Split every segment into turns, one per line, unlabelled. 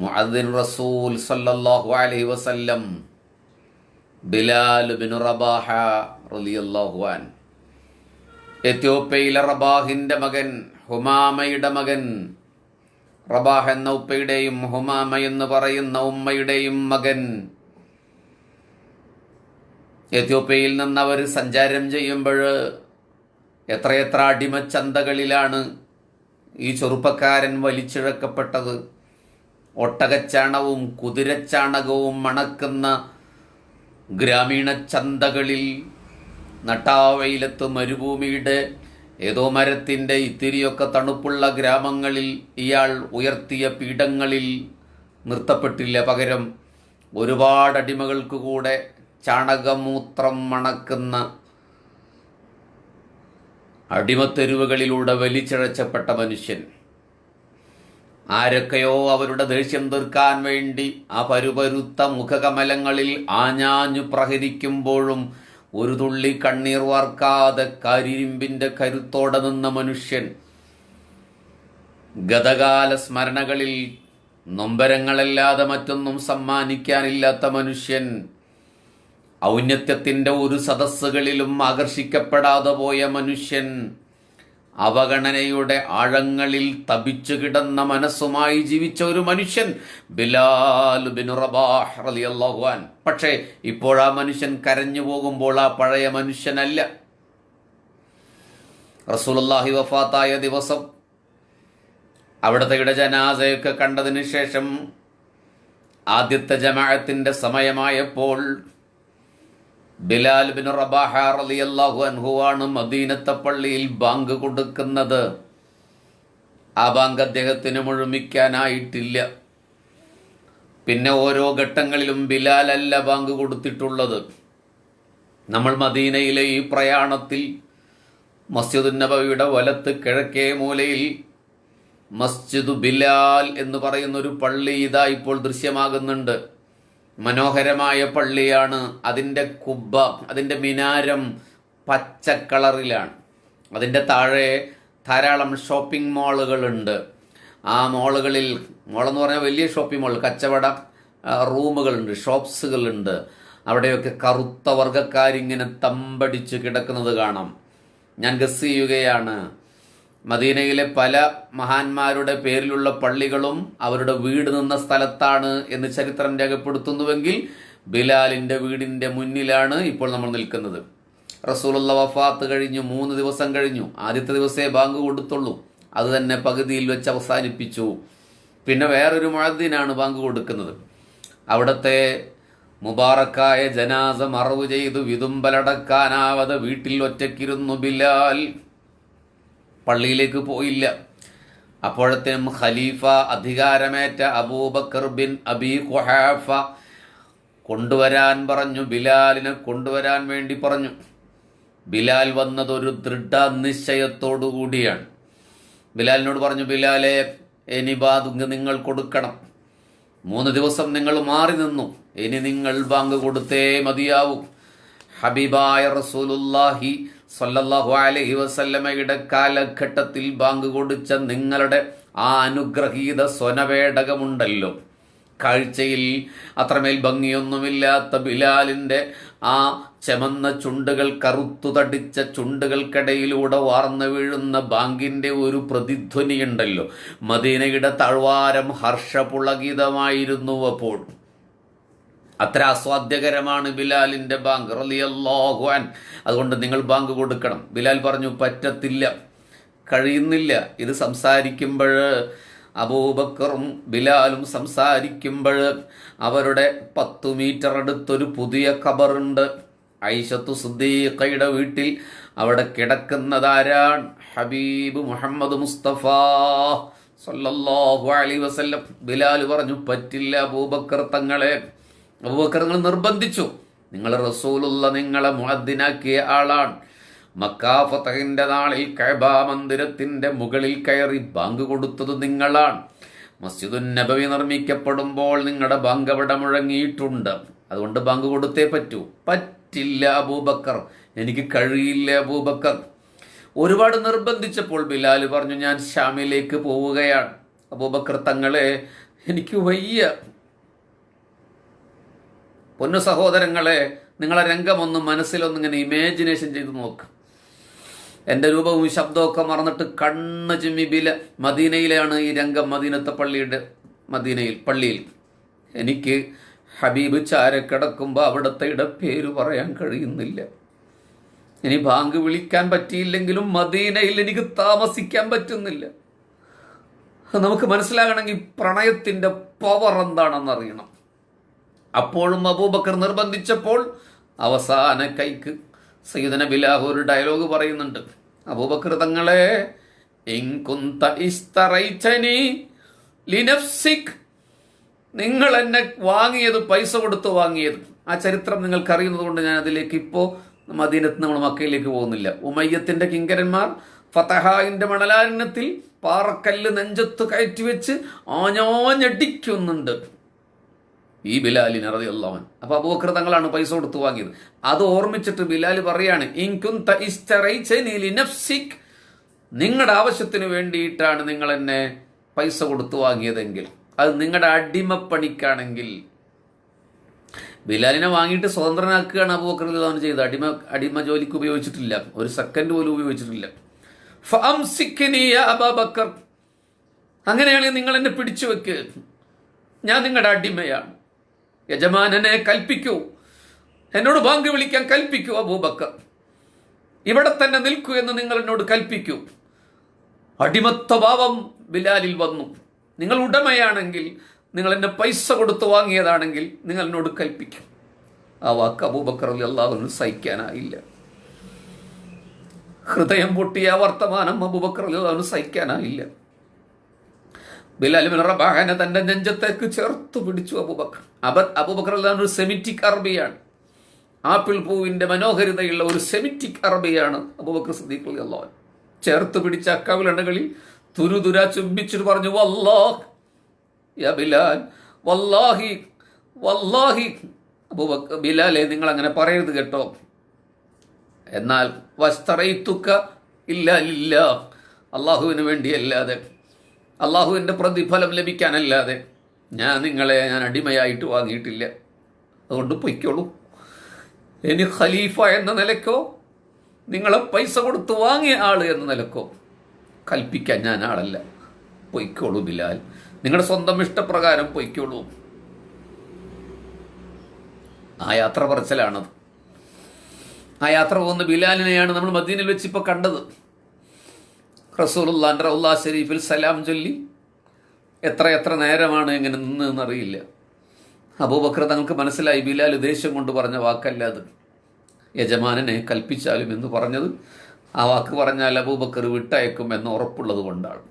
മുഅദ്ദിൻ റസൂൽ സല്ലല്ലാഹു അലൈഹി വസല്ലം ബിലാൽ ബിൻ റബാഹ റളിയല്ലാഹു അൻ. എത്യോപ്യയിലെ റബാഹിന്റെ മകൻ, ഹുമാമയുടെ മകൻ, റബാഹ് എന്ന ഉപ്പയുടെയും ഹുമാമ എന്ന് പറയുന്ന ഉമ്മയുടെയും മകൻ. എത്യോപ്യയിൽ നിന്ന് അവർ സഞ്ചാരം ചെയ്യുമ്പോൾ എത്രയെത്ര അടിമച്ചന്തകളിലാണ് ഈ ചെറുപ്പക്കാരൻ വലിച്ചിഴക്കപ്പെട്ടത്. ഒട്ടകച്ചാണവും കുതിരച്ചാണകവും മണക്കുന്ന ഗ്രാമീണ ചന്തകളിൽ, നട്ടാവയിലത്ത് മരുഭൂമിയുടെ ഏതോ മരത്തിൻ്റെ ഇത്തിരിയൊക്കെ തണുപ്പുള്ള ഗ്രാമങ്ങളിൽ ഇയാൾ ഉയർത്തിയ പീഠങ്ങളിൽ നിർത്തപ്പെട്ടില്ല. പകരം ഒരുപാട് അടിമകൾക്ക് കൂടെ ചാണകമൂത്രം മണക്കുന്ന അടിമത്തെരുവുകളിലൂടെ വലിച്ചിഴച്ചപ്പെട്ട മനുഷ്യൻ. ആരൊക്കെയോ അവരുടെ ദേഷ്യം തീർക്കാൻ വേണ്ടി ആ പരുപരുത്ത മുഖകമലങ്ങളിൽ ആഞ്ഞാഞ്ഞു പ്രഹരിക്കുമ്പോഴും ഒരു തുള്ളി കണ്ണീർ വാർക്കാതെ കരിരിമ്പിന്റെ കരുത്തോടെ നിന്ന മനുഷ്യൻ. ഗതകാല സ്മരണകളിൽ നൊമ്പരങ്ങളല്ലാതെ മറ്റൊന്നും സമ്മാനിക്കാനില്ലാത്ത മനുഷ്യൻ. ഔന്നത്യത്തിന്റെ ഒരു സദസ്സുകളിലും ആകർഷിക്കപ്പെടാതെ പോയ മനുഷ്യൻ. അവഗണനയുടെ ആഴങ്ങളിൽ തപിച്ചു കിടന്ന മനസ്സുമായി ജീവിച്ച ഒരു മനുഷ്യൻ, ബിലാൽ ബിൻ റബാഹ് റളിയല്ലാഹു അൻ. പക്ഷേ ഇപ്പോഴാ മനുഷ്യൻ കരഞ്ഞു പോകുമ്പോൾ ആ പഴയ മനുഷ്യനല്ല. റസൂലുള്ളാഹി വഫാത്തായ ദിവസം അവിടുത്തെ ജനാസയൊക്കെ കണ്ടതിന് ശേഷം ആദ്യത്തെ ജമാഅത്തിന്റെ സമയമായപ്പോൾ ബിലാൽ ബിൻ റബാഹ റളിയല്ലാഹു അൻഹുവാണ് മദീനത്തെ പള്ളിയിൽ ബാങ്ക് കൊടുക്കുന്നത്. ആ ബാങ്ക് അദ്ദേഹത്തിന് മുഴുമിക്കാനായിട്ടില്ല. പിന്നെ ഓരോ ഘട്ടങ്ങളിലും ബിലാൽ അല്ല ബാങ്ക് കൊടുത്തിട്ടുള്ളത്. നമ്മൾ മദീനയിലെ ഈ പ്രയാണത്തിൽ മസ്ജിദുൻ നബവിയുടെ വലത്ത് കിഴക്കേ മൂലയിൽ മസ്ജിദു ബിലാൽ എന്ന് പറയുന്നൊരു പള്ളി ഇതാ ഇപ്പോൾ ദൃശ്യമാകുന്നുണ്ട്. മനോഹരമായ പള്ളിയാണ്. അതിൻ്റെ കുബ്ബ, അതിൻ്റെ മിനാരം പച്ച കളറിലാണ്. അതിൻ്റെ താഴെ ധാരാളം ഷോപ്പിംഗ് മാളുകളുണ്ട്. ആ മാളുകളിൽ, മാളെന്ന് പറഞ്ഞാൽ വലിയ ഷോപ്പിംഗ് മാൾ, കച്ചവട റൂമുകളുണ്ട്, ഷോപ്സുകളുണ്ട്. അവിടെയൊക്കെ കറുത്ത വർഗ്ഗക്കാരിങ്ങനെ തമ്പടിച്ച് കിടക്കുന്നത് കാണാം. ഞാൻ ഗസ് ചെയ്യുകയാണ്, മദീനയിലെ പല മഹാന്മാരുടെ പേരിലുള്ള പള്ളികളും അവരുടെ വീട് നിന്ന സ്ഥലത്താണ് എന്ന് ചരിത്രം രേഖപ്പെടുത്തുന്നുവെങ്കിൽ ബിലാലിന്റെ വീടിന്റെ മുന്നിലാണ് ഇപ്പോൾ നമ്മൾ നിൽക്കുന്നത്. റസൂലുള്ള വഫാത്ത് കഴിഞ്ഞു 3 ദിവസം കഴിഞ്ഞു. ആദ്യത്തെ ദിവസമേ ബാങ്ക് കൊടുത്തുള്ളൂ. അത് തന്നെ പകുതിയിൽ വെച്ച് അവസാനിപ്പിച്ചു. പിന്നെ വേറൊരു മുഅദ്ദിനാണ് ബാങ്ക് കൊടുക്കുന്നത്. അവിടുത്തെ മുബാറക്കായ ജനാസ മറവ് ചെയ്തു വിതുമ്പലടക്കാനാവാതെ വീട്ടിൽ ഒറ്റയ്ക്കിരുന്നു ബിലാൽ. പള്ളിയിലേക്ക് പോയില്ല. അപ്പോഴത്തേനും ഖലീഫ, അധികാരമേറ്റ അബൂബക്കർ ബിൻ അബീ ഖുഹാഫ കൊണ്ടുവരാൻ പറഞ്ഞു. ബിലാലിനെ കൊണ്ടുവരാൻ വേണ്ടി പറഞ്ഞു. ബിലാൽ വന്നതൊരു ദൃഢനിശ്ചയത്തോടു കൂടിയാണ്. ബിലാലിനോട് പറഞ്ഞു, ബിലാലെ, ഇനി ബാങ്ക് നിങ്ങൾ കൊടുക്കണം. 3 ദിവസം നിങ്ങൾ മാറി നിന്നു. ഇനി നിങ്ങൾ ബാങ്ക് കൊടുത്തേ മതിയാവൂ. ഹബീബായ റസൂലുള്ളാഹി സ്വല്ലല്ലാഹു അലൈഹി വസല്ലമയുടെ കാലഘട്ടത്തിൽ ബാങ്ക് കൊടുച്ച നിങ്ങളുടെ ആ അനുഗ്രഹീത സ്വനവേടകമുണ്ടല്ലോ, കാഴ്ചയിൽ അത്രമേൽ ഭംഗിയൊന്നുമില്ലാത്ത ബിലാലിന്റെ ആ ചെമന്ന ചുണ്ടുകൾ, കറുത്തു തടിച്ച ചുണ്ടുകൾക്കിടയിലൂടെ വാർന്നു വീഴുന്ന ബാങ്കിന്റെ ഒരു പ്രതിധ്വനിയുണ്ടല്ലോ, മദീനയുടെ താഴ്വാരം ഹർഷപുളകിതമായിരുന്നു. അപ്പോൾ അത്ര ആസ്വാദ്യകരമാണ് ബിലാലിന്റെ ബാങ്ക് റളിയല്ലാഹു അൻ. അതുകൊണ്ട് നിങ്ങൾ ബാങ്ക് കൊടുക്കണം. ബിലാൽ പറഞ്ഞു, പറ്റത്തില്ല, കഴിയുന്നില്ല. ഇത് സംസാരിക്കുമ്പോൾ, അബൂബക്കറും ബിലാലും സംസാരിക്കുമ്പോൾ അവരുടെ 10 മീറ്റർ അടുത്തൊരു പുതിയ ഖബറുണ്ട്. ഐഷത്തു സിദ്ദീഖയുടെ വീട്ടിൽ അവിടെ കിടക്കുന്നതാരാണ്? ഹബീബ് മുഹമ്മദ് മുസ്തഫ സല്ലല്ലാഹു അലൈഹി വസല്ലം. ബിലാൽ പറഞ്ഞു, പറ്റില്ല അബൂബക്കർ തങ്ങളെ. അബൂബക്കർ നിങ്ങൾ നിർബന്ധിച്ചു. നിങ്ങൾ റസൂലുള്ള നിങ്ങളെ മുഅദ്ദിനാക്കിയ ആളാണ്. മക്കാ ഫതഹിന്റെ നാളിൽ കഅബ മന്ദിരത്തിന്റെ മുകളിൽ കയറി ബാങ്ക് കൊടുത്തത് നിങ്ങളാണ്. മസ്ജിദുൻ നബവി നിർമ്മിക്കപ്പെടുമ്പോൾ നിങ്ങളുടെ ബാങ്ക് അവിടെ മുഴങ്ങിയിട്ടുണ്ട്. അതുകൊണ്ട് ബാങ്ക് കൊടുത്തേ പറ്റൂ. പറ്റില്ല അബൂബക്കർ, എനിക്ക് കഴിയില്ല അബൂബക്കർ. ഒരുപാട് നിർബന്ധിച്ചപ്പോൾ ബിലാൽ പറഞ്ഞു, ഞാൻ ഷാമിലേക്ക് പോവുകയാണ്. അബൂബക്കർ തങ്ങളെ എനിക്ക് വയ്യ. പൊന്നു സഹോദരങ്ങളെ, നിങ്ങളെ രംഗമൊന്നും മനസ്സിലൊന്നിങ്ങനെ ഇമാജിനേഷൻ ചെയ്ത് നോക്ക്. എൻ്റെ രൂപവും ശബ്ദമൊക്കെ മറന്നിട്ട് കണ്ണ് ചിമ്മി മദീനയിലാണ് ഈ രംഗം. മദീനത്തെ പള്ളിയിൽ എനിക്ക് ഹബീബ് ചാരക്കിടക്കുമ്പോൾ അവിടുത്തെ ഇടപ്പേര് പറയാൻ കഴിയുന്നില്ല. ഇനി ബാങ്ക് വിളിക്കാൻ പറ്റിയില്ലെങ്കിലും മദീനയിൽ എനിക്ക് താമസിക്കാൻ പറ്റുന്നില്ല. നമുക്ക് മനസ്സിലാകണമെങ്കിൽ പ്രണയത്തിൻ്റെ പവർ എന്താണെന്ന് അറിയണം. അപ്പോഴും അബൂബക്കർ നിർബന്ധിച്ചപ്പോൾ അവസാന കൈക്ക് സയ്യിദന ബിലാൽ ഒരു ഡയലോഗ് പറയുന്നുണ്ട്. അബൂബക്കർ തങ്ങളെ, നിങ്ങൾ എന്നെ വാങ്ങിയത് പൈസ കൊടുത്ത് വാങ്ങിയത്. ആ ചരിത്രം നിങ്ങൾക്ക് അറിയുന്നത് കൊണ്ട് ഞാൻ അതിലേക്ക് ഇപ്പോൾ മദീനത്ത് നമ്മൾ മക്കയിലേക്ക് പോകുന്നില്ല. ഉമയ്യത്തിന്റെ കിങ്കരന്മാർ ഫതഹായിന്റെ മണലാരണ്യത്തിൽ പാറക്കല്ല് നെഞ്ചത്ത് കയറ്റിവെച്ച് ആഞ്ഞാഞ്ഞടിക്കുന്നുണ്ട് ഈ ബിലാലിനെ റളിയല്ലാഹു അൻഹു. അപ്പൊ അബൂബക്കർ തങ്ങളാണ് പൈസ കൊടുത്ത് വാങ്ങിയത്. അത് ഓർമ്മിച്ചിട്ട് ബിലാൽ പറയാണ്, നിങ്ങളുടെ ആവശ്യത്തിന് വേണ്ടിയിട്ടാണ് നിങ്ങൾ എന്നെ പൈസ കൊടുത്ത് വാങ്ങിയതെങ്കിൽ, അത് നിങ്ങളുടെ അടിമപ്പണിക്കാണെങ്കിൽ. ബിലാലിനെ വാങ്ങിയിട്ട് സ്വതന്ത്രനാക്കുകയാണ് അബൂബക്കർ റളിയല്ലാഹു അൻഹു ചെയ്തത്. അടിമ ജോലിക്ക് ഉപയോഗിച്ചിട്ടില്ല, ഒരു സെക്കൻഡ് പോലും ഉപയോഗിച്ചിട്ടില്ല. അബൂബക്കർ, അങ്ങനെയാണെങ്കിൽ നിങ്ങൾ എന്നെ പിടിച്ചു വെക്ക്, ഞാൻ നിങ്ങളുടെ അടിമയാണ്. യജമാനനെ കൽപ്പിക്കൂ, എന്നോട് ബാങ്ക് വിളിക്കാൻ കൽപ്പിക്കൂ. അബൂബക്കർ, ഇവിടെ തന്നെ നിൽക്കൂ എന്ന് നിങ്ങൾ എന്നോട് കൽപ്പിക്കൂ. അടിമത്വഭാവം ബിലാലിൽ വന്നു. നിങ്ങൾ ഉടമയാണെങ്കിൽ, നിങ്ങൾ എന്നെ പൈസ കൊടുത്ത് വാങ്ങിയതാണെങ്കിൽ നിങ്ങൾ എന്നോട് കൽപ്പിക്കും. ആ വാക്ക് അബൂബക്കർ റളിയല്ലാഹു അൻഹു സഹിക്കാനായില്ല. ഹൃദയം പൊട്ടിയ വർത്തമാനം അബൂബക്കർ റളിയല്ലാഹു അൻഹു സഹിക്കാനായില്ല. ബിലാൽ ഇബ്നു റബാഹനെ തന്റെ നെഞ്ചത്തേക്ക് ചേർത്ത് പിടിച്ചു അബൂബക്കർ. അബൂബക്കർ റളിയല്ലാഹു അൻഹു സെമിറ്റിക് അറബിയാണ്. ആപ്പിൾ പൂവിന്റെ മനോഹരിതയുള്ള ഒരു സെമിറ്റിക് അറബിയാണ് അബൂബക്കർ സിദ്ദീഖ് റളിയല്ലാഹു അൻഹു. ചേർത്ത് പിടിച്ച കവിളണകളിൽ തുരുതുര ചുംബിച്ചിട്ട് പറഞ്ഞു, വല്ലാഹ് യാ ബിലാൽ, വല്ലാഹി വല്ലാഹി. അബൂബക്കർ, ബിലാലെ നിങ്ങൾ അങ്ങനെ പറയരുത് കേട്ടോ. എന്നാൽ വസ്തറൈതുക ഇല്ലാ ലില്ലാഹ്, അള്ളാഹുവിന് വേണ്ടിയല്ലാതെ, അള്ളാഹുവിൻ്റെ പ്രതിഫലം ലഭിക്കാനല്ലാതെ ഞാൻ അടിമയായിട്ട് വാങ്ങിയിട്ടില്ല. അതുകൊണ്ട് പൊയ്ക്കോളൂ. ഇനി ഖലീഫ എന്ന നിലക്കോ നിങ്ങളെ പൈസ കൊടുത്ത് വാങ്ങിയ ആൾ എന്ന നിലക്കോ കൽപ്പിക്കാൻ ഞാൻ ആളല്ല. പൊയ്ക്കോളൂ ബിലാൽ, നിങ്ങളുടെ സ്വന്തം ഇഷ്ടപ്രകാരം പൊയ്ക്കോളൂ. ആ യാത്ര പറച്ചിലാണത്. ആ യാത്ര പോകുന്ന ബിലാലിനെയാണ് നമ്മൾ മദീനയിൽ വെച്ച് ഇപ്പോൾ കണ്ടത്. റസൂലുള്ളാഹിന്റെ റൗള ശരീഫിൽ സലാം ചൊല്ലി എത്ര നേരമാണ് ഇങ്ങനെ നിന്നറിയില്ല. അബൂബക്കർ തങ്ങൾക്ക് മനസ്സിലായി ബിലാൽ ദേഷ്യം കൊണ്ട് പറഞ്ഞ വാക്കല്ല അത്. യജമാനനെ കൽപ്പിച്ചാലും എന്ന് പറഞ്ഞത്, ആ വാക്ക് പറഞ്ഞാൽ അബൂബക്കർ വിട്ടയക്കും എന്ന് ഉറപ്പുള്ളത് കൊണ്ടാണ്.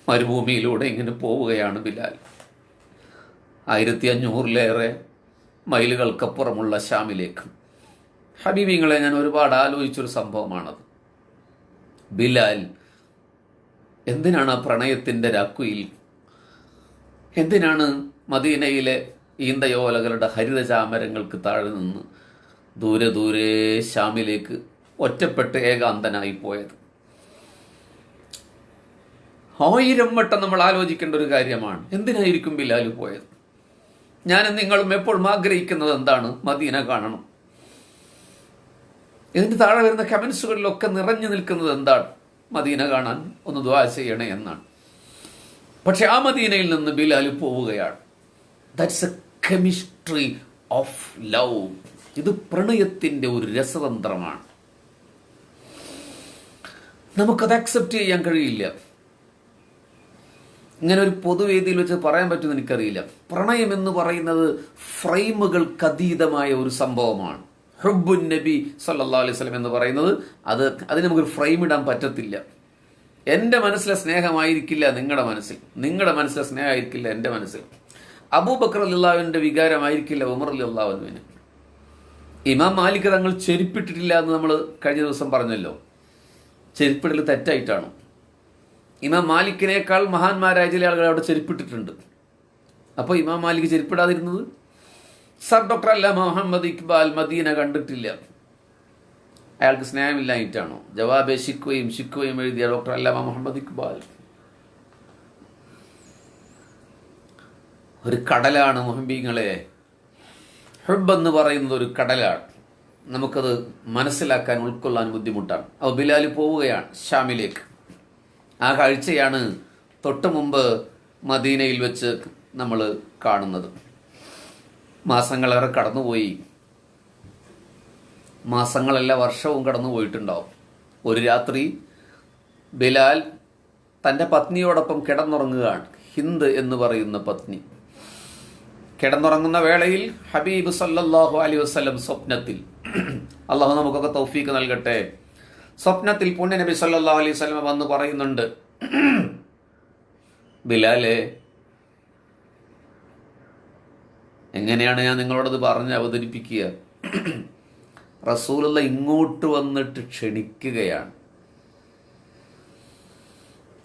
മരുഭൂമിയിലൂടെ ഇങ്ങനെ പോവുകയാണ് ബിലാൽ. 1500-ലേറെ മൈലുകൾക്കപ്പുറമുള്ള ഷാമിലേക്ക്. ഹബീബിങ്ങളെ, ഞാൻ ഒരുപാട് ആലോചിച്ചൊരു സംഭവമാണത്. ബിലാൽ എന്തിനാണ് ആ പ്രണയത്തിൻ്റെ രാക്കുയിൽ, എന്തിനാണ് മദീനയിലെ ഈന്തയോലകളുടെ ഹരിതചാമരങ്ങൾക്ക് താഴെ നിന്ന് ദൂരെ ദൂരെ ഷാമിലേക്ക് ഒറ്റപ്പെട്ട് ഏകാന്തനായി പോയത്? 1000 വട്ടം നമ്മൾ ആലോചിക്കേണ്ട ഒരു കാര്യമാണ്. എന്തിനായിരിക്കും ബിലാൽ പോയത്? ഞാനും നിങ്ങളും എപ്പോഴും ആഗ്രഹിക്കുന്നത് എന്താണ്? മദീന കാണണം. ഇതിന് താഴെ വരുന്ന കമൻസുകളിലൊക്കെ നിറഞ്ഞു നിൽക്കുന്നത് എന്താണ്? മദീന കാണാൻ ഒന്ന് ദുആ ചെയ്യണേ എന്നാണ്. പക്ഷെ ആ മദീനയിൽ നിന്ന് ബിലാൽ പോവുകയാണ്. That's a chemistry of love. ഇത് പ്രണയത്തിൻ്റെ ഒരു രസതന്ത്രമാണ്. നമുക്കത് അക്സെപ്റ്റ് ചെയ്യാൻ കഴിയില്ല. ഇങ്ങനെ ഒരു പൊതുവേദിയിൽ വെച്ച് പറയാൻ പറ്റുമെന്ന് എനിക്കറിയില്ല. പ്രണയം എന്ന് പറയുന്നത് ഫ്രെയിമുകൾക്ക് അതീതമായ ഒരു സംഭവമാണ്. ഹുബ്ബുൻ നബി സല്ലല്ലാഹു അലൈഹി വസല്ലം എന്ന് പറയുന്നത് അതിന് നമുക്കൊരു ഫ്രെയിം ഇടാൻ പറ്റത്തില്ല. എൻ്റെ മനസ്സിലെ സ്നേഹമായിരിക്കില്ല നിങ്ങളുടെ മനസ്സിൽ, നിങ്ങളുടെ മനസ്സിലെ സ്നേഹമായിരിക്കില്ല എൻ്റെ മനസ്സിൽ. അബൂബക്കർ റളിയല്ലാഹുവിൻ്റെ വികാരമായിരിക്കില്ല ഉമർ റളിയല്ലാഹുവിന്. ഇമാം മാലിക് തങ്ങൾ ചെരുപ്പിട്ടിട്ടില്ല എന്ന് നമ്മൾ കഴിഞ്ഞ ദിവസം പറഞ്ഞല്ലോ. ചെരുപ്പിടൽ തെറ്റായിട്ടാണ്. ഇമാം മാലിക്കിനേക്കാൾ മഹാന്മാരായ ചില ആളുകൾ അവിടെ ചെരുപ്പിട്ടിട്ടുണ്ട്. അപ്പോൾ ഇമാം മാലിക് ചെരുപ്പിടാതിരുന്നത്? സർ ഡോക്ടർ അല്ലാമ മുഹമ്മദ് ഇക്ബാൽ മദീന കണ്ടിട്ടില്ല, അയാൾക്ക് സ്നേഹമില്ലായിട്ടാണോ? ജവാബെ ശിക്വയും എഴുതിയ ഡോക്ടർ അല്ലാമ മുഹമ്മദ് ഇക്ബാൽ ഒരു കടലാണ് മുഹബ്ബീങ്ങളെ. ഹുബ്ബെന്ന് പറയുന്നത് ഒരു കടലാണ്. നമുക്കത് മനസ്സിലാക്കാൻ ഉൾക്കൊള്ളാൻ ബുദ്ധിമുട്ടാണ്. അപ്പോൾ ബിലാൽ പോവുകയാണ് ഷാമിലേക്ക്. ആ കാഴ്ചയാണ് തൊട്ട് മുമ്പ് മദീനയിൽ വെച്ച് നമ്മൾ കാണുന്നത്. മാസങ്ങളേറെ കടന്നുപോയി. മാസങ്ങളല്ല, വർഷവും കടന്നു പോയിട്ടുണ്ടാവും. ഒരു രാത്രി ബിലാൽ തൻ്റെ പത്നിയോടൊപ്പം കിടന്നുറങ്ങുകയാണ്. ഹിന്ദ് എന്ന് പറയുന്ന പത്നി കിടന്നുറങ്ങുന്ന വേളയിൽ ഹബീബ് സല്ലല്ലാഹു അലൈഹി വസല്ലം സ്വപ്നത്തിൽ, അള്ളാഹു നമുക്കൊക്കെ തൗഫീക്ക് നൽകട്ടെ, സ്വപ്നത്തിൽ പുണ്യ നബി സല്ലല്ലാഹു അലൈഹി വസല്ലം വന്ന് പറയുന്നുണ്ട്, ബിലാലെ, എങ്ങനെയാണ് ഞാൻ നിങ്ങളോടത് പറഞ്ഞ് അവതരിപ്പിക്കുക? റസൂലുള്ള ഇങ്ങോട്ട് വന്നിട്ട് ക്ഷണിക്കുകയാണ്.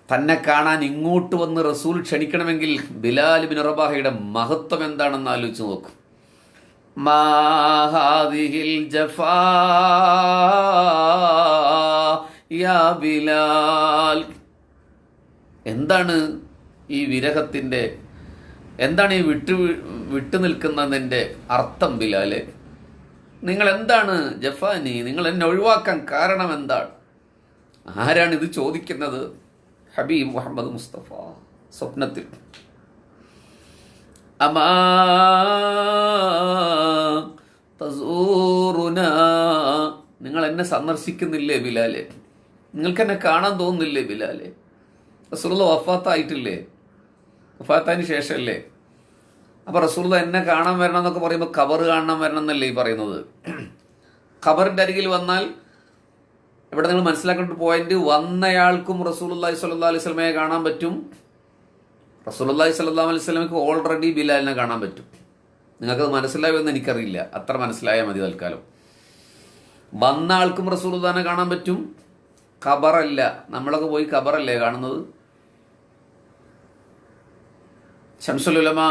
തന്നെ കാണാൻ ഇങ്ങോട്ട് വന്ന് റസൂൽ ക്ഷണിക്കണമെങ്കിൽ ബിലാൽ ബിൻ റബാഹയുടെ മഹത്വം എന്താണെന്ന് ആലോചിച്ച് നോക്കും. മാ ഹാദിഹിൽ ജഫാ യാ ബിലാൽ, എന്താണ് ഈ വിരഹത്തിൻ്റെ, എന്താണ് ഈ വിട്ടു നിൽക്കുന്നതിൻ്റെ അർത്ഥം ബിലാലെ? നിങ്ങൾ എന്താണ് ജഫാനി, നിങ്ങൾ എന്നെ ഒഴിവാക്കാൻ കാരണം എന്താണ്? ആരാണ് ഇത് ചോദിക്കുന്നത്? ഹബീബ് മുഹമ്മദ് മുസ്തഫ സ്വപ്നത്തിൽ. അമാ തസൂറുന, നിങ്ങൾ എന്നെ സന്ദർശിക്കുന്നില്ലേ ബിലാലെ? നിങ്ങൾക്ക് എന്നെ കാണാൻ തോന്നുന്നില്ലേ ബിലാലെ? റസൂലുള്ള വഫാത്തായിട്ടില്ലേ? വഫാത്തതിന് ശേഷമല്ലേ? അപ്പോൾ റസൂലുള്ള എന്നെ കാണാൻ വരണം എന്നൊക്കെ പറയുമ്പോൾ ഖബർ കാണാൻ വരണം എന്നല്ലേ ഈ പറയുന്നത്? ഖബറിൻ്റെ അരികിൽ വന്നാൽ ഇവിടെ നിങ്ങൾ മനസ്സിലാക്കേണ്ട പോയിന്റ്, വന്നയാൾക്കും റസൂലുള്ളാഹി സ്വല്ലല്ലാഹു അലൈഹി വസല്ലമയെ കാണാൻ പറ്റും, റസൂലുള്ളാഹി സ്വല്ലല്ലാഹു അലൈഹി വസല്ലമയ്ക്ക് ഓൾറെഡി ബിലാലിനെ കാണാൻ പറ്റും. നിങ്ങൾക്കത് മനസ്സിലായോ എന്ന് എനിക്കറിയില്ല, അത്ര മനസ്സിലായാൽ മതി തൽക്കാലം. വന്ന ആൾക്കും റസൂലുള്ളാഹിനെ കാണാൻ പറ്റും. ഖബറല്ല, നമ്മളൊക്കെ പോയി ഖബറല്ലേ കാണുന്നത്? ശംസുൽ ഉലമ